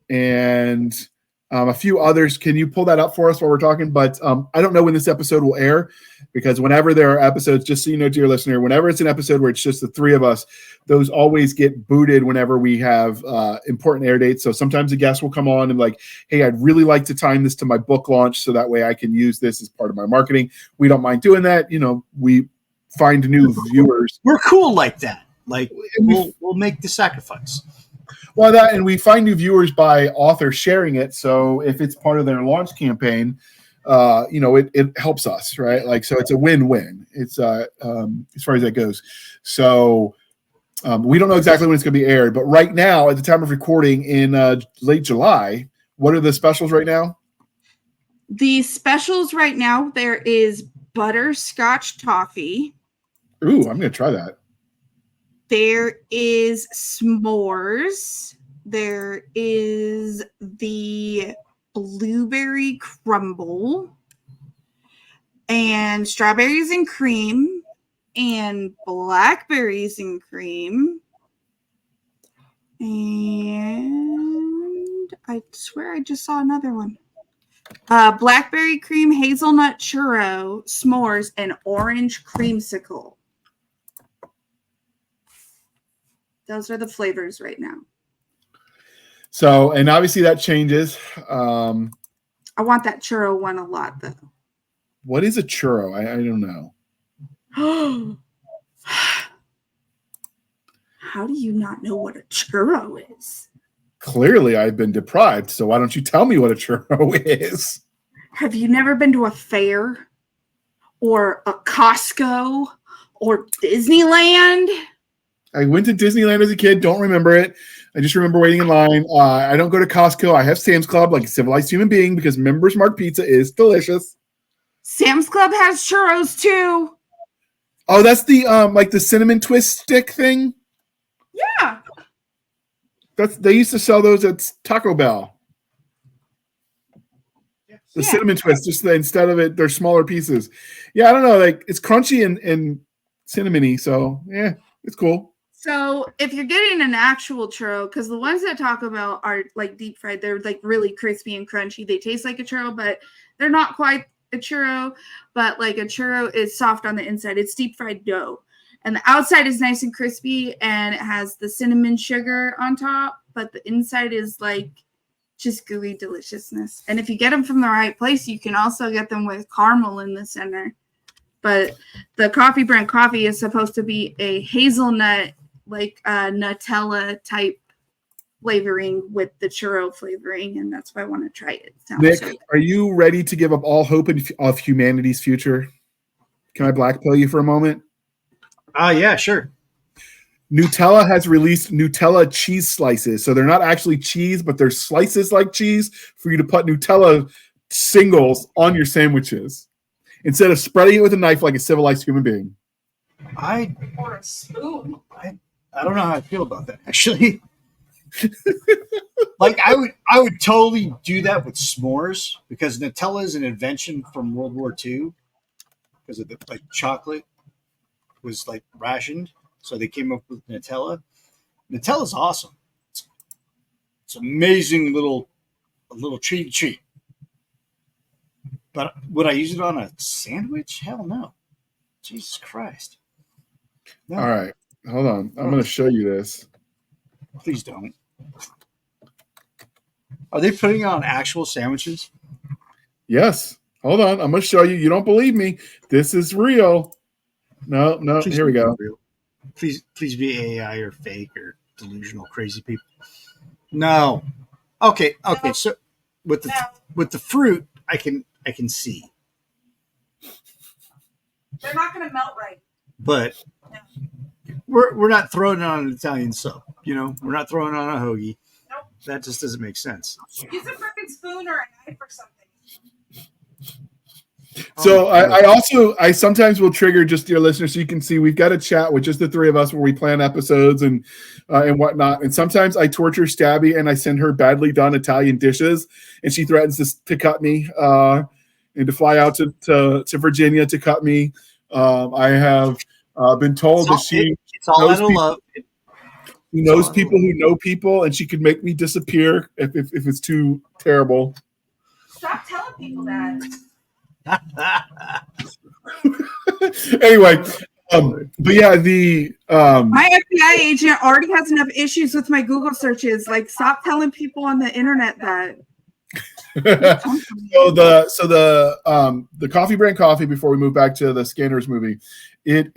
Speaker 1: and a few others. Can you pull that up for us while we're talking? But I don't know when this episode will air, because whenever there are episodes, just so you know, dear listener, whenever it's an episode where it's just the three of us, those always get booted whenever we have important air dates. So sometimes a guest will come on and like, hey, I'd really like to time this to my book launch so that way I can use this as part of my marketing. We don't mind doing that. We find new viewers.
Speaker 2: We're cool like that. Like we'll make the sacrifice.
Speaker 1: Well, that, and we find new viewers by authors sharing it. So if it's part of their launch campaign, it helps us, right? Like, so it's a win-win. It's as far as that goes. So we don't know exactly when it's going to be aired, but right now, at the time of recording in late July, what are the specials right now?
Speaker 3: The specials right now, there is butterscotch toffee.
Speaker 1: Ooh, I'm going to try that.
Speaker 3: There is s'mores. There is the blueberry crumble and strawberries and cream and blackberries and cream. And I swear I just saw another one. Blackberry cream, hazelnut churro, s'mores, and orange creamsicle. Those are the flavors right now.
Speaker 1: So, and obviously that changes.
Speaker 3: I want that churro one a lot, though.
Speaker 1: What is a churro? I don't know.
Speaker 3: How do you not know what a churro is?
Speaker 1: Clearly, I've been deprived. So why don't you tell me what a churro is?
Speaker 3: Have you never been to a fair or a Costco or Disneyland?
Speaker 1: I went to Disneyland as a kid. Don't remember it. I just remember waiting in line. I don't go to Costco. I have Sam's Club like a civilized human being because Members Mark pizza is delicious.
Speaker 3: Sam's Club has churros too.
Speaker 1: Oh, that's the like the cinnamon twist stick thing.
Speaker 3: Yeah.
Speaker 1: They used to sell those at Taco Bell. The cinnamon twist, just instead of it, they're smaller pieces. Yeah, I don't know. Like it's crunchy and cinnamony, so yeah, it's cool.
Speaker 3: So if you're getting an actual churro, because the ones that Taco Bell are like deep fried, they're like really crispy and crunchy. They taste like a churro, but they're not quite a churro. But like a churro is soft on the inside. It's deep fried dough. And the outside is nice and crispy, and it has the cinnamon sugar on top, but the inside is like just gooey deliciousness. And if you get them from the right place, you can also get them with caramel in the center. But the coffee brand coffee is supposed to be a hazelnut, like Nutella type flavoring with the churro flavoring, and that's why I want to try it.
Speaker 1: Nick, are you ready to give up all hope of humanity's future? Can I black pill you for a moment?
Speaker 2: Yeah, sure.
Speaker 1: Nutella has released Nutella cheese slices. So they're not actually cheese, but they're slices like cheese for you to put Nutella singles on your sandwiches instead of spreading it with a knife like a civilized human being.
Speaker 3: Or a spoon.
Speaker 2: I don't know how I feel about that, actually. Like I would totally do that with s'mores because Nutella is an invention from World War II because of the like chocolate was like rationed, so they came up with Nutella. Nutella's awesome. It's amazing little treat. But would I use it on a sandwich? Hell no. Jesus Christ. No.
Speaker 1: All right. Hold on. I'm going to show you this.
Speaker 2: Please don't. Are they putting on actual sandwiches?
Speaker 1: Yes. Hold on. I'm going to show you. You don't believe me. This is real. No.
Speaker 2: Please
Speaker 1: Here we go.
Speaker 2: Please be AI or fake or delusional crazy people. No. Okay. So with the fruit, I can see.
Speaker 3: They're not going to melt right.
Speaker 2: But we're not throwing it on an Italian sub. You know, we're not throwing it on a hoagie.
Speaker 3: Nope.
Speaker 2: That just doesn't make sense.
Speaker 3: Use a freaking spoon or a knife or something.
Speaker 1: So I sometimes will trigger just your listeners so you can see we've got a chat with just the three of us where we plan episodes and whatnot. And sometimes I torture Stabby and I send her badly done Italian dishes and she threatens to cut me and to fly out to Virginia to cut me. I have been told that she knows people who know people and she could make me disappear if it's too terrible.
Speaker 3: Stop telling people that.
Speaker 1: Anyway, but yeah,
Speaker 3: my FBI agent already has enough issues with my Google searches. Like, stop telling people on the internet that.
Speaker 1: So the coffee brand coffee, before we move back to the Scanners movie, it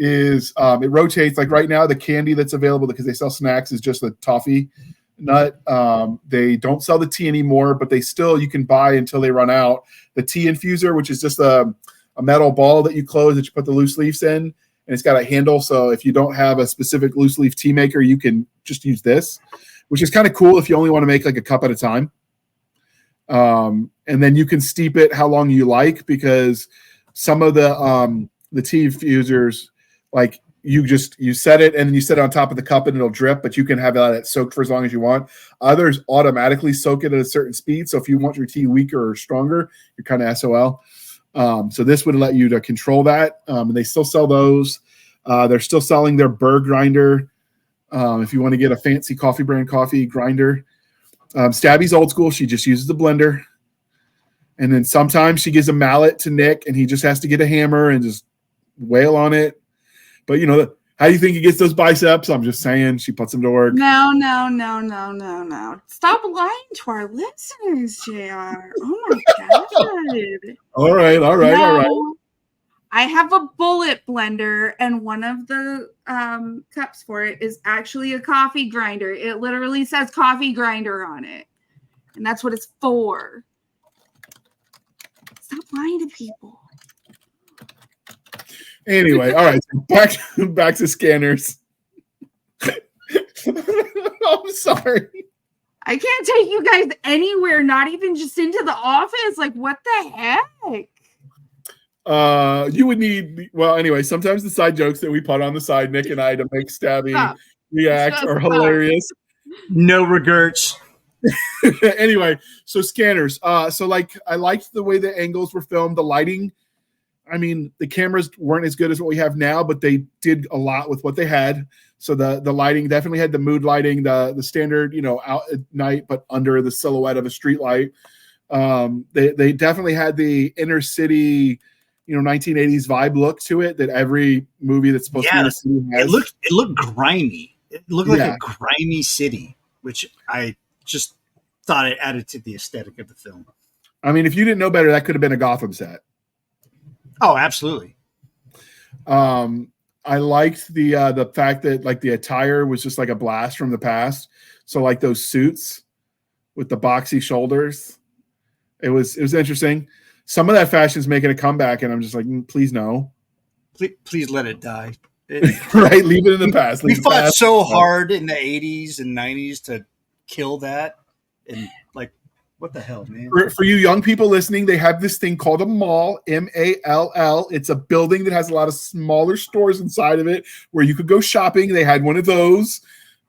Speaker 1: rotates. Like right now, the candy that's available because they sell snacks is just the toffee nut. They don't sell the tea anymore, but you can buy until they run out. The tea infuser, which is just a metal ball that you close that you put the loose leaves in, and it's got a handle. So if you don't have a specific loose leaf tea maker, you can just use this, which is kind of cool if you only want to make like a cup at a time. And then you can steep it how long you like because some of the tea infusers, like you set it and then you set it on top of the cup and it'll drip, but you can have it soaked for as long as you want. Others automatically soak it at a certain speed. So if you want your tea weaker or stronger, you're kind of SOL. So this would let you to control that. And they still sell those. They're still selling their burr grinder. If you want to get a fancy coffee brand coffee grinder. Stabby's old school. She just uses the blender. And then sometimes she gives a mallet to Nick and he just has to get a hammer and just wail on it. But how do you think he gets those biceps? I'm just saying she puts them to work.
Speaker 3: No. Stop lying to our listeners, JR. Oh my God.
Speaker 1: All right.
Speaker 3: I have a bullet blender, and one of the cups for it is actually a coffee grinder. It literally says coffee grinder on it. And that's what it's for. Stop lying to people.
Speaker 1: Anyway, all right. So back to Scanners. I'm sorry.
Speaker 3: I can't take you guys anywhere, not even just into the office. Like, what the heck?
Speaker 1: You would need, well, anyway, sometimes the side jokes that we put on the side, Nick and I, to make Stabby
Speaker 3: Stop.
Speaker 1: react
Speaker 3: Stop.
Speaker 1: are hilarious.
Speaker 2: No regrets.
Speaker 1: Anyway, so scanners. So like I liked the way the angles were filmed, the lighting. I mean, the cameras weren't as good as what we have now, but they did a lot with what they had. So the lighting definitely had the mood lighting, the standard, out at night, but under the silhouette of a street light. They definitely had the inner city, 1980s vibe look to it that every movie that's supposed to be in a city has.
Speaker 2: It looked grimy. It looked like a grimy city, which I just thought it added to the aesthetic of the film.
Speaker 1: I mean, if you didn't know better, that could have been a Gotham set.
Speaker 2: Oh, absolutely.
Speaker 1: I liked the fact that like the attire was just like a blast from the past. So like those suits with the boxy shoulders, it was interesting. Some of that fashion is making a comeback, and I'm just like, please no.
Speaker 2: Please let it die.
Speaker 1: Right, leave it in the past.
Speaker 2: We fought so hard in the 80s and 90s to kill that, and like, what the hell, man?
Speaker 1: For you young people listening, they have this thing called a mall, M-A-L-L. It's a building that has a lot of smaller stores inside of it where you could go shopping. They had one of those.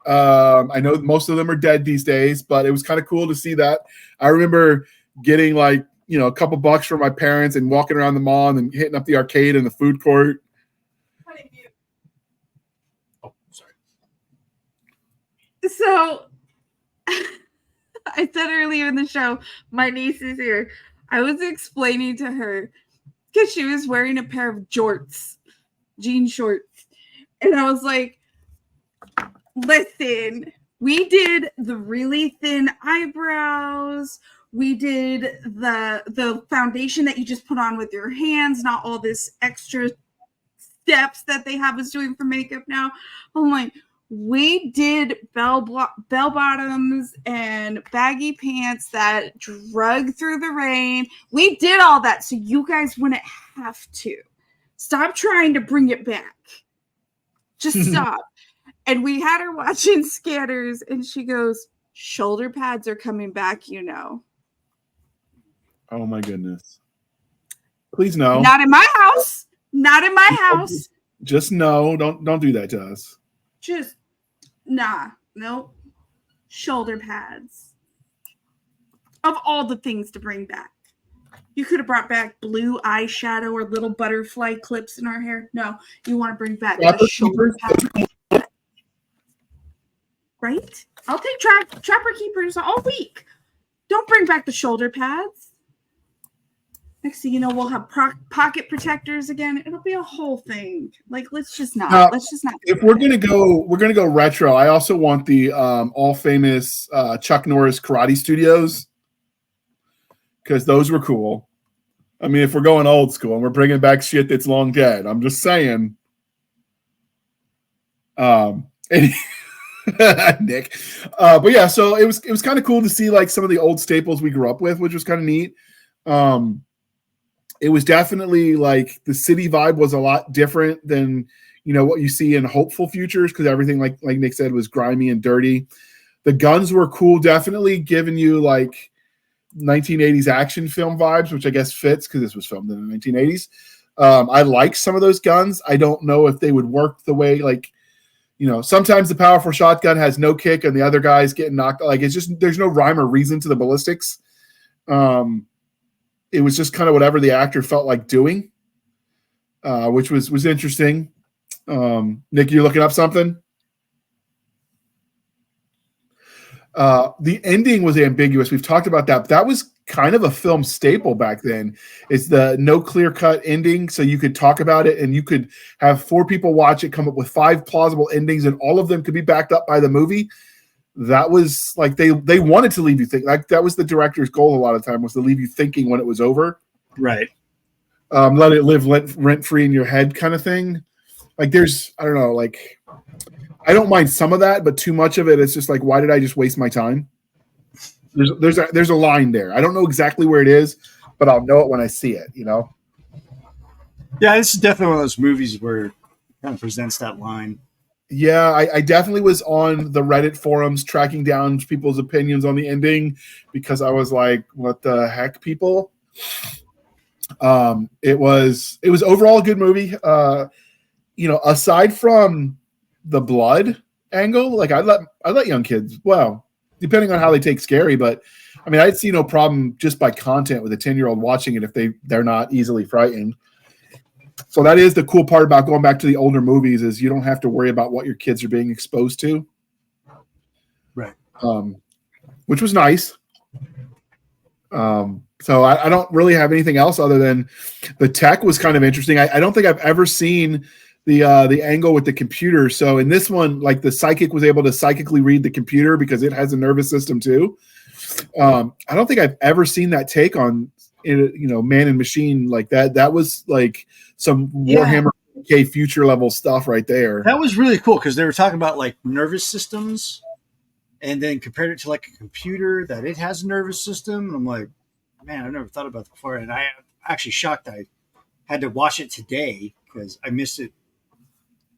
Speaker 1: I know most of them are dead these days, but it was kind of cool to see that. I remember getting like, a couple bucks from my parents and walking around the mall and then hitting up the arcade and the food court.
Speaker 2: Oh, sorry.
Speaker 3: So I said earlier in the show, my niece is here. I was explaining to her because she was wearing a pair of jorts, jean shorts. And I was like, listen, we did the really thin eyebrows. We did the foundation that you just put on with your hands, not all this extra steps that they have us doing for makeup now. I'm like, we did bell bottoms and baggy pants that drug through the rain. We did all that so you guys wouldn't have to. Stop trying to bring it back. Just stop. And we had her watching Scanners, and she goes, shoulder pads are coming back,
Speaker 1: Oh my goodness. Please no.
Speaker 3: Not in my house. Not in my house.
Speaker 1: Just no. Don't do that to us.
Speaker 3: Just nope. Shoulder pads. Of all the things to bring back. You could have brought back blue eyeshadow or little butterfly clips in our hair. No, you want to bring back the shoulder pads. Right? I'll take Trapper Keepers all week. Don't bring back the shoulder pads. Next thing you know, we'll have pocket protectors again. It'll be a whole thing. Like, let's just not.
Speaker 1: If we're gonna go retro. I also want the all famous Chuck Norris Karate Studios, because those were cool. I mean, if we're going old school and we're bringing back shit that's long dead, I'm just saying. Nick, but yeah, so it was kind of cool to see like some of the old staples we grew up with, which was kind of neat. It was definitely like the city vibe was a lot different than what you see in hopeful futures, because everything like Nick said was grimy and dirty. The guns were cool, definitely giving you like 1980s action film vibes, which I guess fits because this was filmed in the 1980s. I like some of those guns. I don't know if they would work the way sometimes the powerful shotgun has no kick and the other guy's getting knocked. Like, it's just, there's no rhyme or reason to the ballistics. It was just kind of whatever the actor felt like doing, which was interesting. Nick, you looking up something? The ending was ambiguous. We've talked about that. But that was kind of a film staple back then. It's the no clear-cut ending, so you could talk about it and you could have 4 people watch it, come up with 5 plausible endings, and all of them could be backed up by the movie. That was like they wanted to leave you think. Like, that was the director's goal a lot of time, was to leave you thinking when it was over.
Speaker 2: Right.
Speaker 1: Let it live rent-free in your head kind of thing. Like, there's, I don't know, like, I don't mind some of that, but too much of it, it's just like, why did I just waste my time? There's a line there. I don't know exactly where it is, but I'll know it when I see it,
Speaker 2: Yeah, this is definitely one of those movies where it kind of presents that line.
Speaker 1: Yeah, I definitely was on the Reddit forums tracking down people's opinions on the ending because I was like, what the heck, people? It was overall a good movie. Aside from the blood angle, like I let young kids, well, depending on how they take scary, but I mean, I'd see no problem just by content with a 10-year-old watching it if they're not easily frightened. So that is the cool part about going back to the older movies is you don't have to worry about what your kids are being exposed to.
Speaker 2: Right.
Speaker 1: Which was nice. So I don't really have anything else other than the tech was kind of interesting. I don't think I've ever seen the angle with the computer. So in this one, like the psychic was able to psychically read the computer because it has a nervous system too. I don't think I've ever seen that take on man and machine like that. That was like some Warhammer K future level stuff right there.
Speaker 2: That was really cool because they were talking about like nervous systems and then compared it to like a computer that it has a nervous system. And I'm like, man, I've never thought about that before. And I'm actually shocked I had to watch it today because I missed it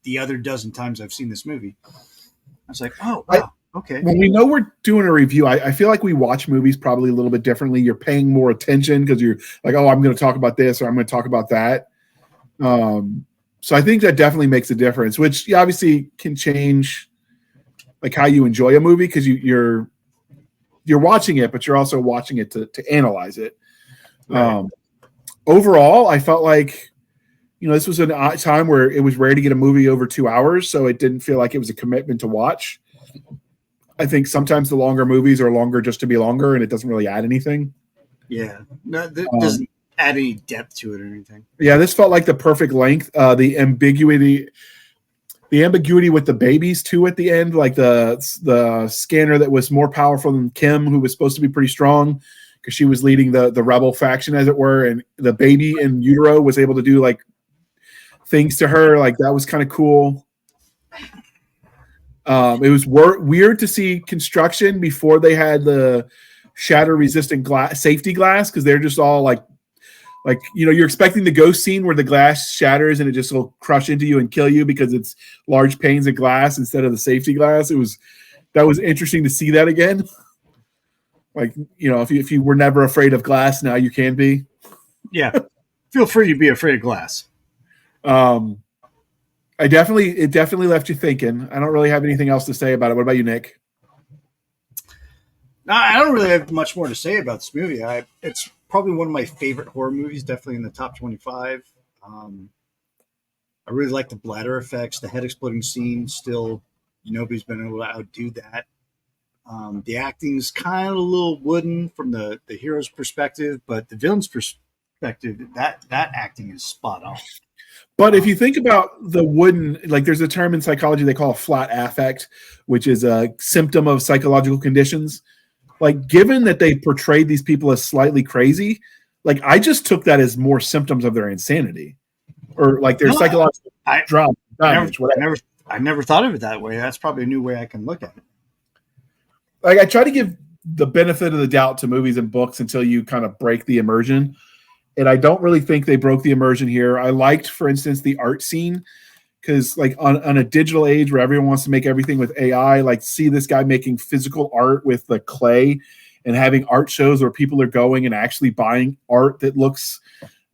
Speaker 2: the other dozen times I've seen this movie. I was like, oh, wow. Okay.
Speaker 1: When we know we're doing a review, I feel like we watch movies probably a little bit differently. You're paying more attention because you're like, oh, I'm going to talk about this or I'm going to talk about that. So I think that definitely makes a difference, which obviously can change like how you enjoy a movie because you're watching it, but you're also watching it to analyze it. Right. Overall, I felt like this was a time where it was rare to get a movie over 2 hours, so it didn't feel like it was a commitment to watch. I think sometimes the longer movies are longer just to be longer, and it doesn't really add anything.
Speaker 2: Yeah, no, it doesn't add any depth to it or anything.
Speaker 1: Yeah, this felt like the perfect length. The ambiguity with the babies too at the end, like the scanner that was more powerful than Kim, who was supposed to be pretty strong because she was leading the rebel faction, as it were, and the baby in utero was able to do like things to her. Like that was kind of cool. It was weird to see construction before they had the shatter-resistant safety glass because they're just all like you're expecting the ghost scene where the glass shatters and it just will crush into you and kill you because it's large panes of glass instead of the safety glass. That was interesting to see that again. Like if you were never afraid of glass, now you can be.
Speaker 2: Yeah, feel free to be afraid of glass.
Speaker 1: It definitely left you thinking. I don't really have anything else to say about it. What about you, Nick?
Speaker 2: No, I don't really have much more to say about this movie. It's probably one of my favorite horror movies, definitely in the top 25. I really like the bladder effects, the head exploding scene. Still, nobody's been able to outdo that. The acting's kind of a little wooden from the hero's perspective, but the villain's perspective, that acting is spot on.
Speaker 1: But if you think about the wooden, like there's a term in psychology they call a flat affect, which is a symptom of psychological conditions. Like, given that they portrayed these people as slightly crazy, like I just took that as more symptoms of their insanity or like their psychological drama.
Speaker 2: I never thought of it that way. That's probably a new way I can look at it.
Speaker 1: Like I try to give the benefit of the doubt to movies and books until you kind of break the immersion. And I don't really think they broke the immersion here. I liked, for instance, the art scene because like on a digital age where everyone wants to make everything with AI, like see this guy making physical art with the clay and having art shows where people are going and actually buying art that looks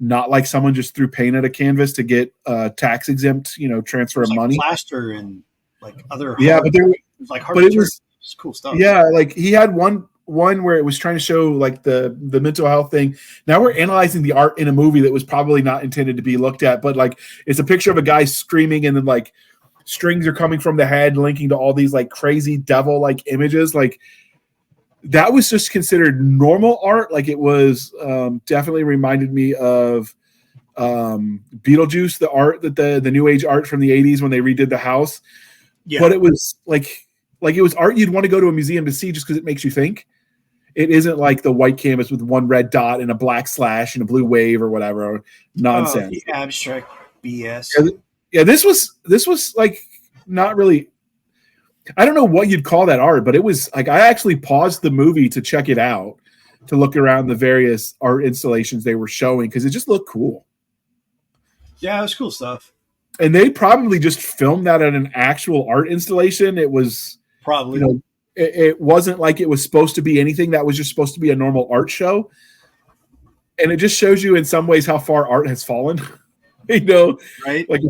Speaker 1: not like someone just threw paint at a canvas to get tax exempt, transfer of
Speaker 2: like
Speaker 1: money.
Speaker 2: Plaster and like other
Speaker 1: but there was
Speaker 2: like
Speaker 1: it was
Speaker 2: cool stuff.
Speaker 1: Yeah, like he had one where it was trying to show like the mental health thing. Now we're analyzing the art in a movie that was probably not intended to be looked at, but like it's a picture of a guy screaming and then like strings are coming from the head linking to all these like crazy devil like images. Like that was just considered normal art. Like it was definitely reminded me of Beetlejuice, the art that the new age art from the 80s when they redid the house. Yeah. But it was like it was art you'd want to go to a museum to see just because it makes you think. It isn't like the white canvas with one red dot and a black slash and a blue wave or whatever nonsense.
Speaker 2: The abstract BS.
Speaker 1: Yeah, this was like not really. I don't know what you'd call that art, but it was like I actually paused the movie to check it out to look around the various art installations they were showing because it just looked cool.
Speaker 2: Yeah, it was cool stuff.
Speaker 1: And they probably just filmed that at an actual art installation. It was
Speaker 2: Probably.
Speaker 1: you know, it wasn't like it was supposed to be anything. That was just supposed to be a normal art show. And it just shows you in some ways how far art has fallen.
Speaker 2: Right?
Speaker 1: Like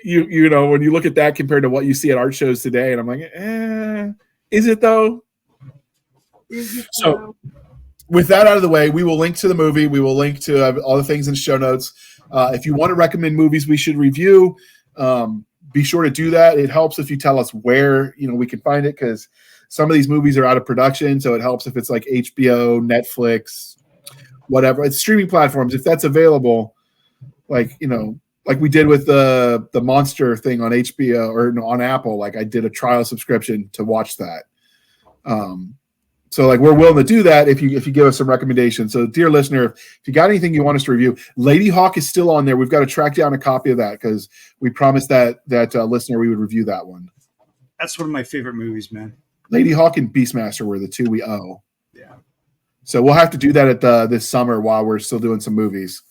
Speaker 1: you know, when you look at that compared to what you see at art shows today, and I'm like, is it though? So with that out of the way, we will link to the movie. We will link to all the things in the show notes. If you want to recommend movies we should review, be sure to do that. It helps if you tell us where we can find it, because some of these movies are out of production. So it helps if it's like HBO, Netflix, whatever. It's streaming platforms. If that's available, like we did with the Monster thing on HBO or on Apple, like I did a trial subscription to watch that. So like we're willing to do that if you give us some recommendations. So dear listener, if you got anything you want us to review, Lady Hawk is still on there. We've got to track down a copy of that because we promised that listener we would review that one.
Speaker 2: That's one of my favorite movies, man.
Speaker 1: Lady Hawk and Beastmaster were the two we owe.
Speaker 2: Yeah.
Speaker 1: So we'll have to do that at this summer while we're still doing some movies.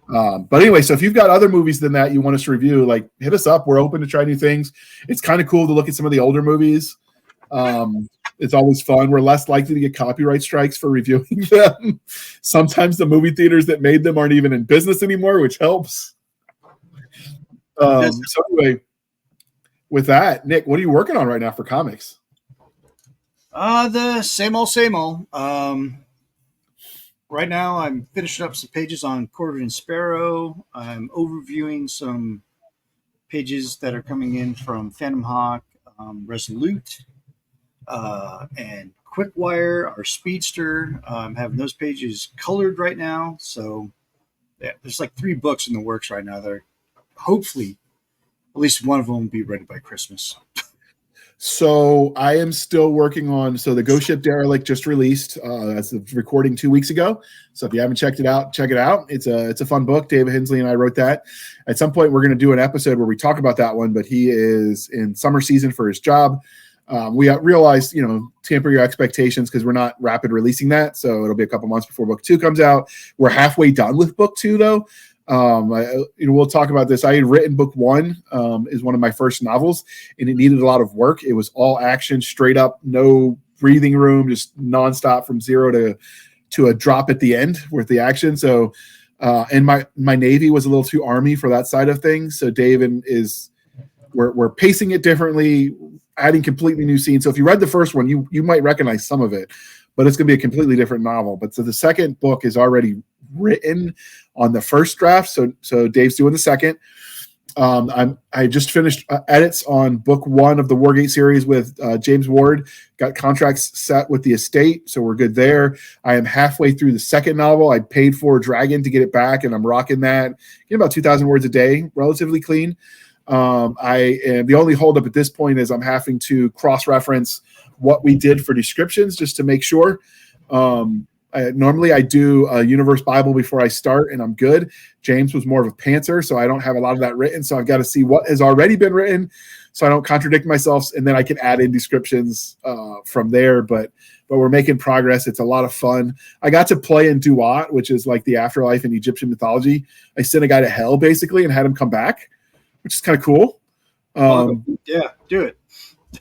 Speaker 1: But anyway, so if you've got other movies than that you want us to review, like hit us up. We're open to try new things. It's kind of cool to look at some of the older movies. It's always fun. We're less likely to get copyright strikes for reviewing them. Sometimes the movie theaters that made them aren't even in business anymore, which helps. So anyway, with that, Nick, what are you working on right now for comics?
Speaker 2: The same old. Right now, I'm finishing up some pages on Corvid and Sparrow. I'm overviewing some pages that are coming in from Phantom Hawk, Resolute, and Quickwire, our Speedster. I'm having those pages colored right now. So yeah, there's like 3 books in the works right now that are hopefully at least one of them will be ready by Christmas.
Speaker 1: So I am still working on, so the Ghost Ship Derelict just released as of recording 2 weeks ago. So if you haven't checked it out, check it out. It's a fun book. David Hensley and I wrote that. At some point, we're going to do an episode where we talk about that one, but he is in summer season for his job. We realized, temper your expectations because we're not rapid releasing that. So it'll be a couple months before book 2 comes out. We're halfway done with book 2 though. We'll talk about this. I had written book 1 is one of my first novels, and it needed a lot of work. It was all action, straight up, no breathing room, just nonstop from 0 to a drop at the end with the action. So, and my Navy was a little too Army for that side of things. So David we're pacing it differently, adding completely new scenes. So if you read the first one, you might recognize some of it, but it's going to be a completely different novel. But so the second book is already written on the first draft. So Dave's doing the second. I just finished edits on book 1 of the Wargate series with James Ward. Got contracts set with the estate, so we're good there. I am halfway through the second novel. I paid for Dragon to get it back, and I'm rocking that. Get about 2,000 words a day, relatively clean. The only holdup at this point is I'm having to cross-reference what we did for descriptions just to make sure. Normally I do a Universe Bible before I start, and I'm good. James was more of a pantser, so I don't have a lot of that written. So I've got to see what has already been written so I don't contradict myself, and then I can add in descriptions from there. But we're making progress. It's a lot of fun. I got to play in Duat, which is like the afterlife in Egyptian mythology. I sent a guy to hell basically and had him come back, which is kind of cool.
Speaker 2: Yeah, do it.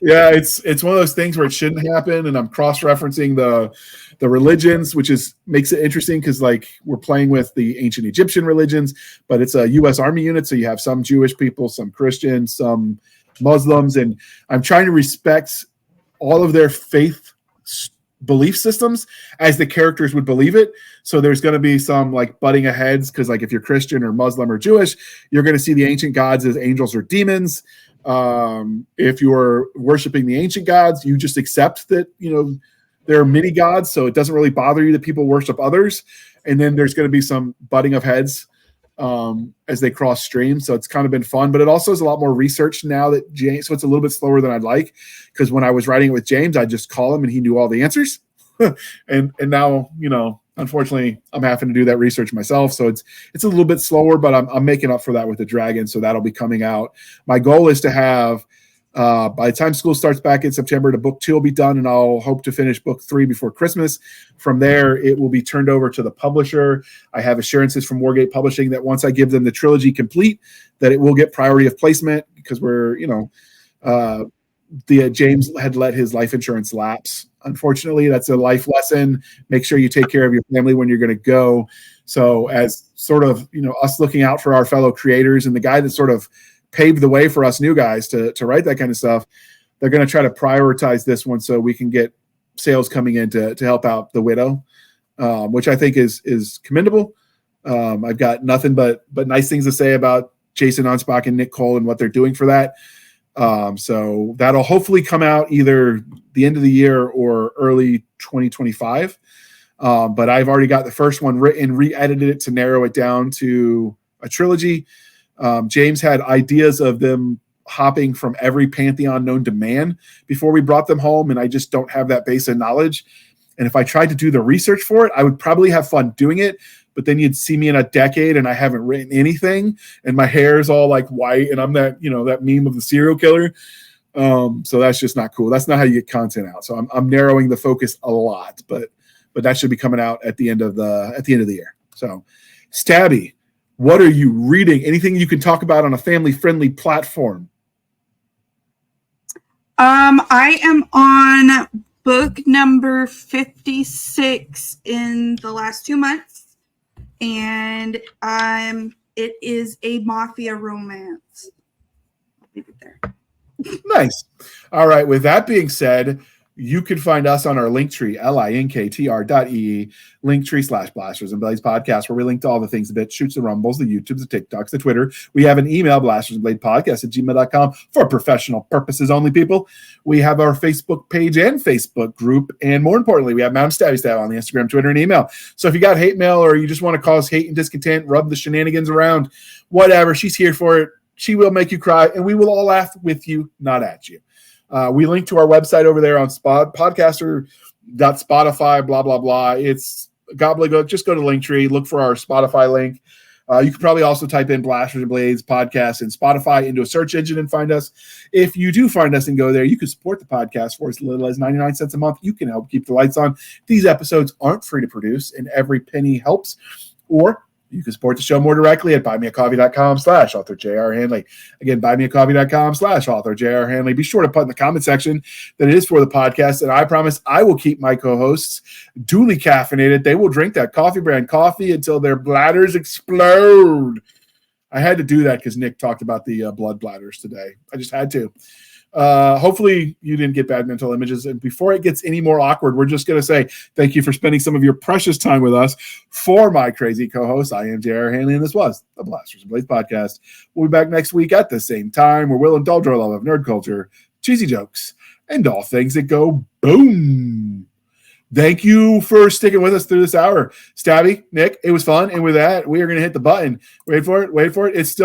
Speaker 1: Yeah, it's one of those things where it shouldn't happen, and I'm cross-referencing the religions, which makes it interesting because like we're playing with the ancient Egyptian religions, but it's a U.S. Army unit, so you have some Jewish people, some Christians, some Muslims, and I'm trying to respect all of their faith belief systems as the characters would believe it. So there's going to be some like butting of heads because like if you're Christian or Muslim or Jewish, you're going to see the ancient gods as angels or demons. If you're worshiping the ancient gods, you just accept that, there are many gods. So it doesn't really bother you that people worship others. And then there's going to be some butting of heads as they cross streams. So it's kind of been fun, but it also is a lot more research now that James, so it's a little bit slower than I'd like. Because when I was writing it with James, I'd just call him and he knew all the answers. and now, unfortunately I'm having to do that research myself. So it's a little bit slower, but I'm making up for that with the Dragon. So that'll be coming out. My goal is to have By the time school starts back in September, the book 2 will be done, and I'll hope to finish book 3 before Christmas. From there, it will be turned over to the publisher. I have assurances from Wargate Publishing that once I give them the trilogy complete, that it will get priority of placement, because we're, James had let his life insurance lapse. Unfortunately, that's a life lesson. Make sure you take care of your family when you're going to go. So as sort of, us looking out for our fellow creators, and the guy that sort of paved the way for us new guys to write that kind of stuff, they're going to try to prioritize this one so we can get sales coming in to help out the widow, which I think is commendable. I've got nothing but nice things to say about Jason Onspach and Nick Cole and what they're doing for that. So that'll hopefully come out either the end of the year or early 2025. But I've already got the first one written, re-edited it to narrow it down to a trilogy. James had ideas of them hopping from every pantheon known to man before we brought them home, and I just don't have that base of knowledge. And if I tried to do the research for it, I would probably have fun doing it, but then you'd see me in a decade and I haven't written anything, and my hair is all like white, and I'm that that meme of the serial killer. So that's just not cool. That's not how you get content out. So I'm narrowing the focus a lot, but that should be coming out at the end of the year. So, Stabby, what are you reading? Anything you can talk about on a family-friendly platform?
Speaker 3: I am on book number 56 in the last 2 months, and it is a mafia romance. I'll leave it there.
Speaker 1: Nice. All right. With that being said, you can find us on our Linktree, linktr.ee, Linktree/Blasters and Blades podcast, where we link to all the things, the bits, shoots, the rumbles, the YouTubes, the TikToks, the Twitter. We have an email, blastersandbladepodcast@gmail.com, for professional purposes only, people. We have our Facebook page and Facebook group. And more importantly, we have Mountain Stabby Stab on the Instagram, Twitter, and email. So if you got hate mail or you just want to cause hate and discontent, rub the shenanigans around, whatever, she's here for it. She will make you cry, and we will all laugh with you, not at you. We link to our website over there on podcaster.spotify, blah, blah, blah. It's gobbledygook. Just go to Linktree, look for our Spotify link. You can probably also type in Blasters and Blades podcast and Spotify into a search engine and find us. If you do find us and go there, you can support the podcast for as little as 99 cents a month. You can help keep the lights on. These episodes aren't free to produce, and every penny helps. Or you can support the show more directly at buymeacoffee.com/author J.R. Handley. Again, buymeacoffee.com/author J.R. Handley. Be sure to put in the comment section that it is for the podcast, and I promise I will keep my co-hosts duly caffeinated. They will drink that coffee brand coffee until their bladders explode. I had to do that because Nick talked about the blood bladders today. I just had to. Hopefully you didn't get bad mental images. And before it gets any more awkward, we're just going to say thank you for spending some of your precious time with us. For my crazy co-host, I am J.R. Handley, and this was the Blasters and Blades podcast. We'll be back next week at the same time, where we'll indulge our love of nerd culture, cheesy jokes, and all things that go boom. Thank you for sticking with us through this hour. Stabby, Nick, it was fun. And with that, we are going to hit the button. Wait for it. It's still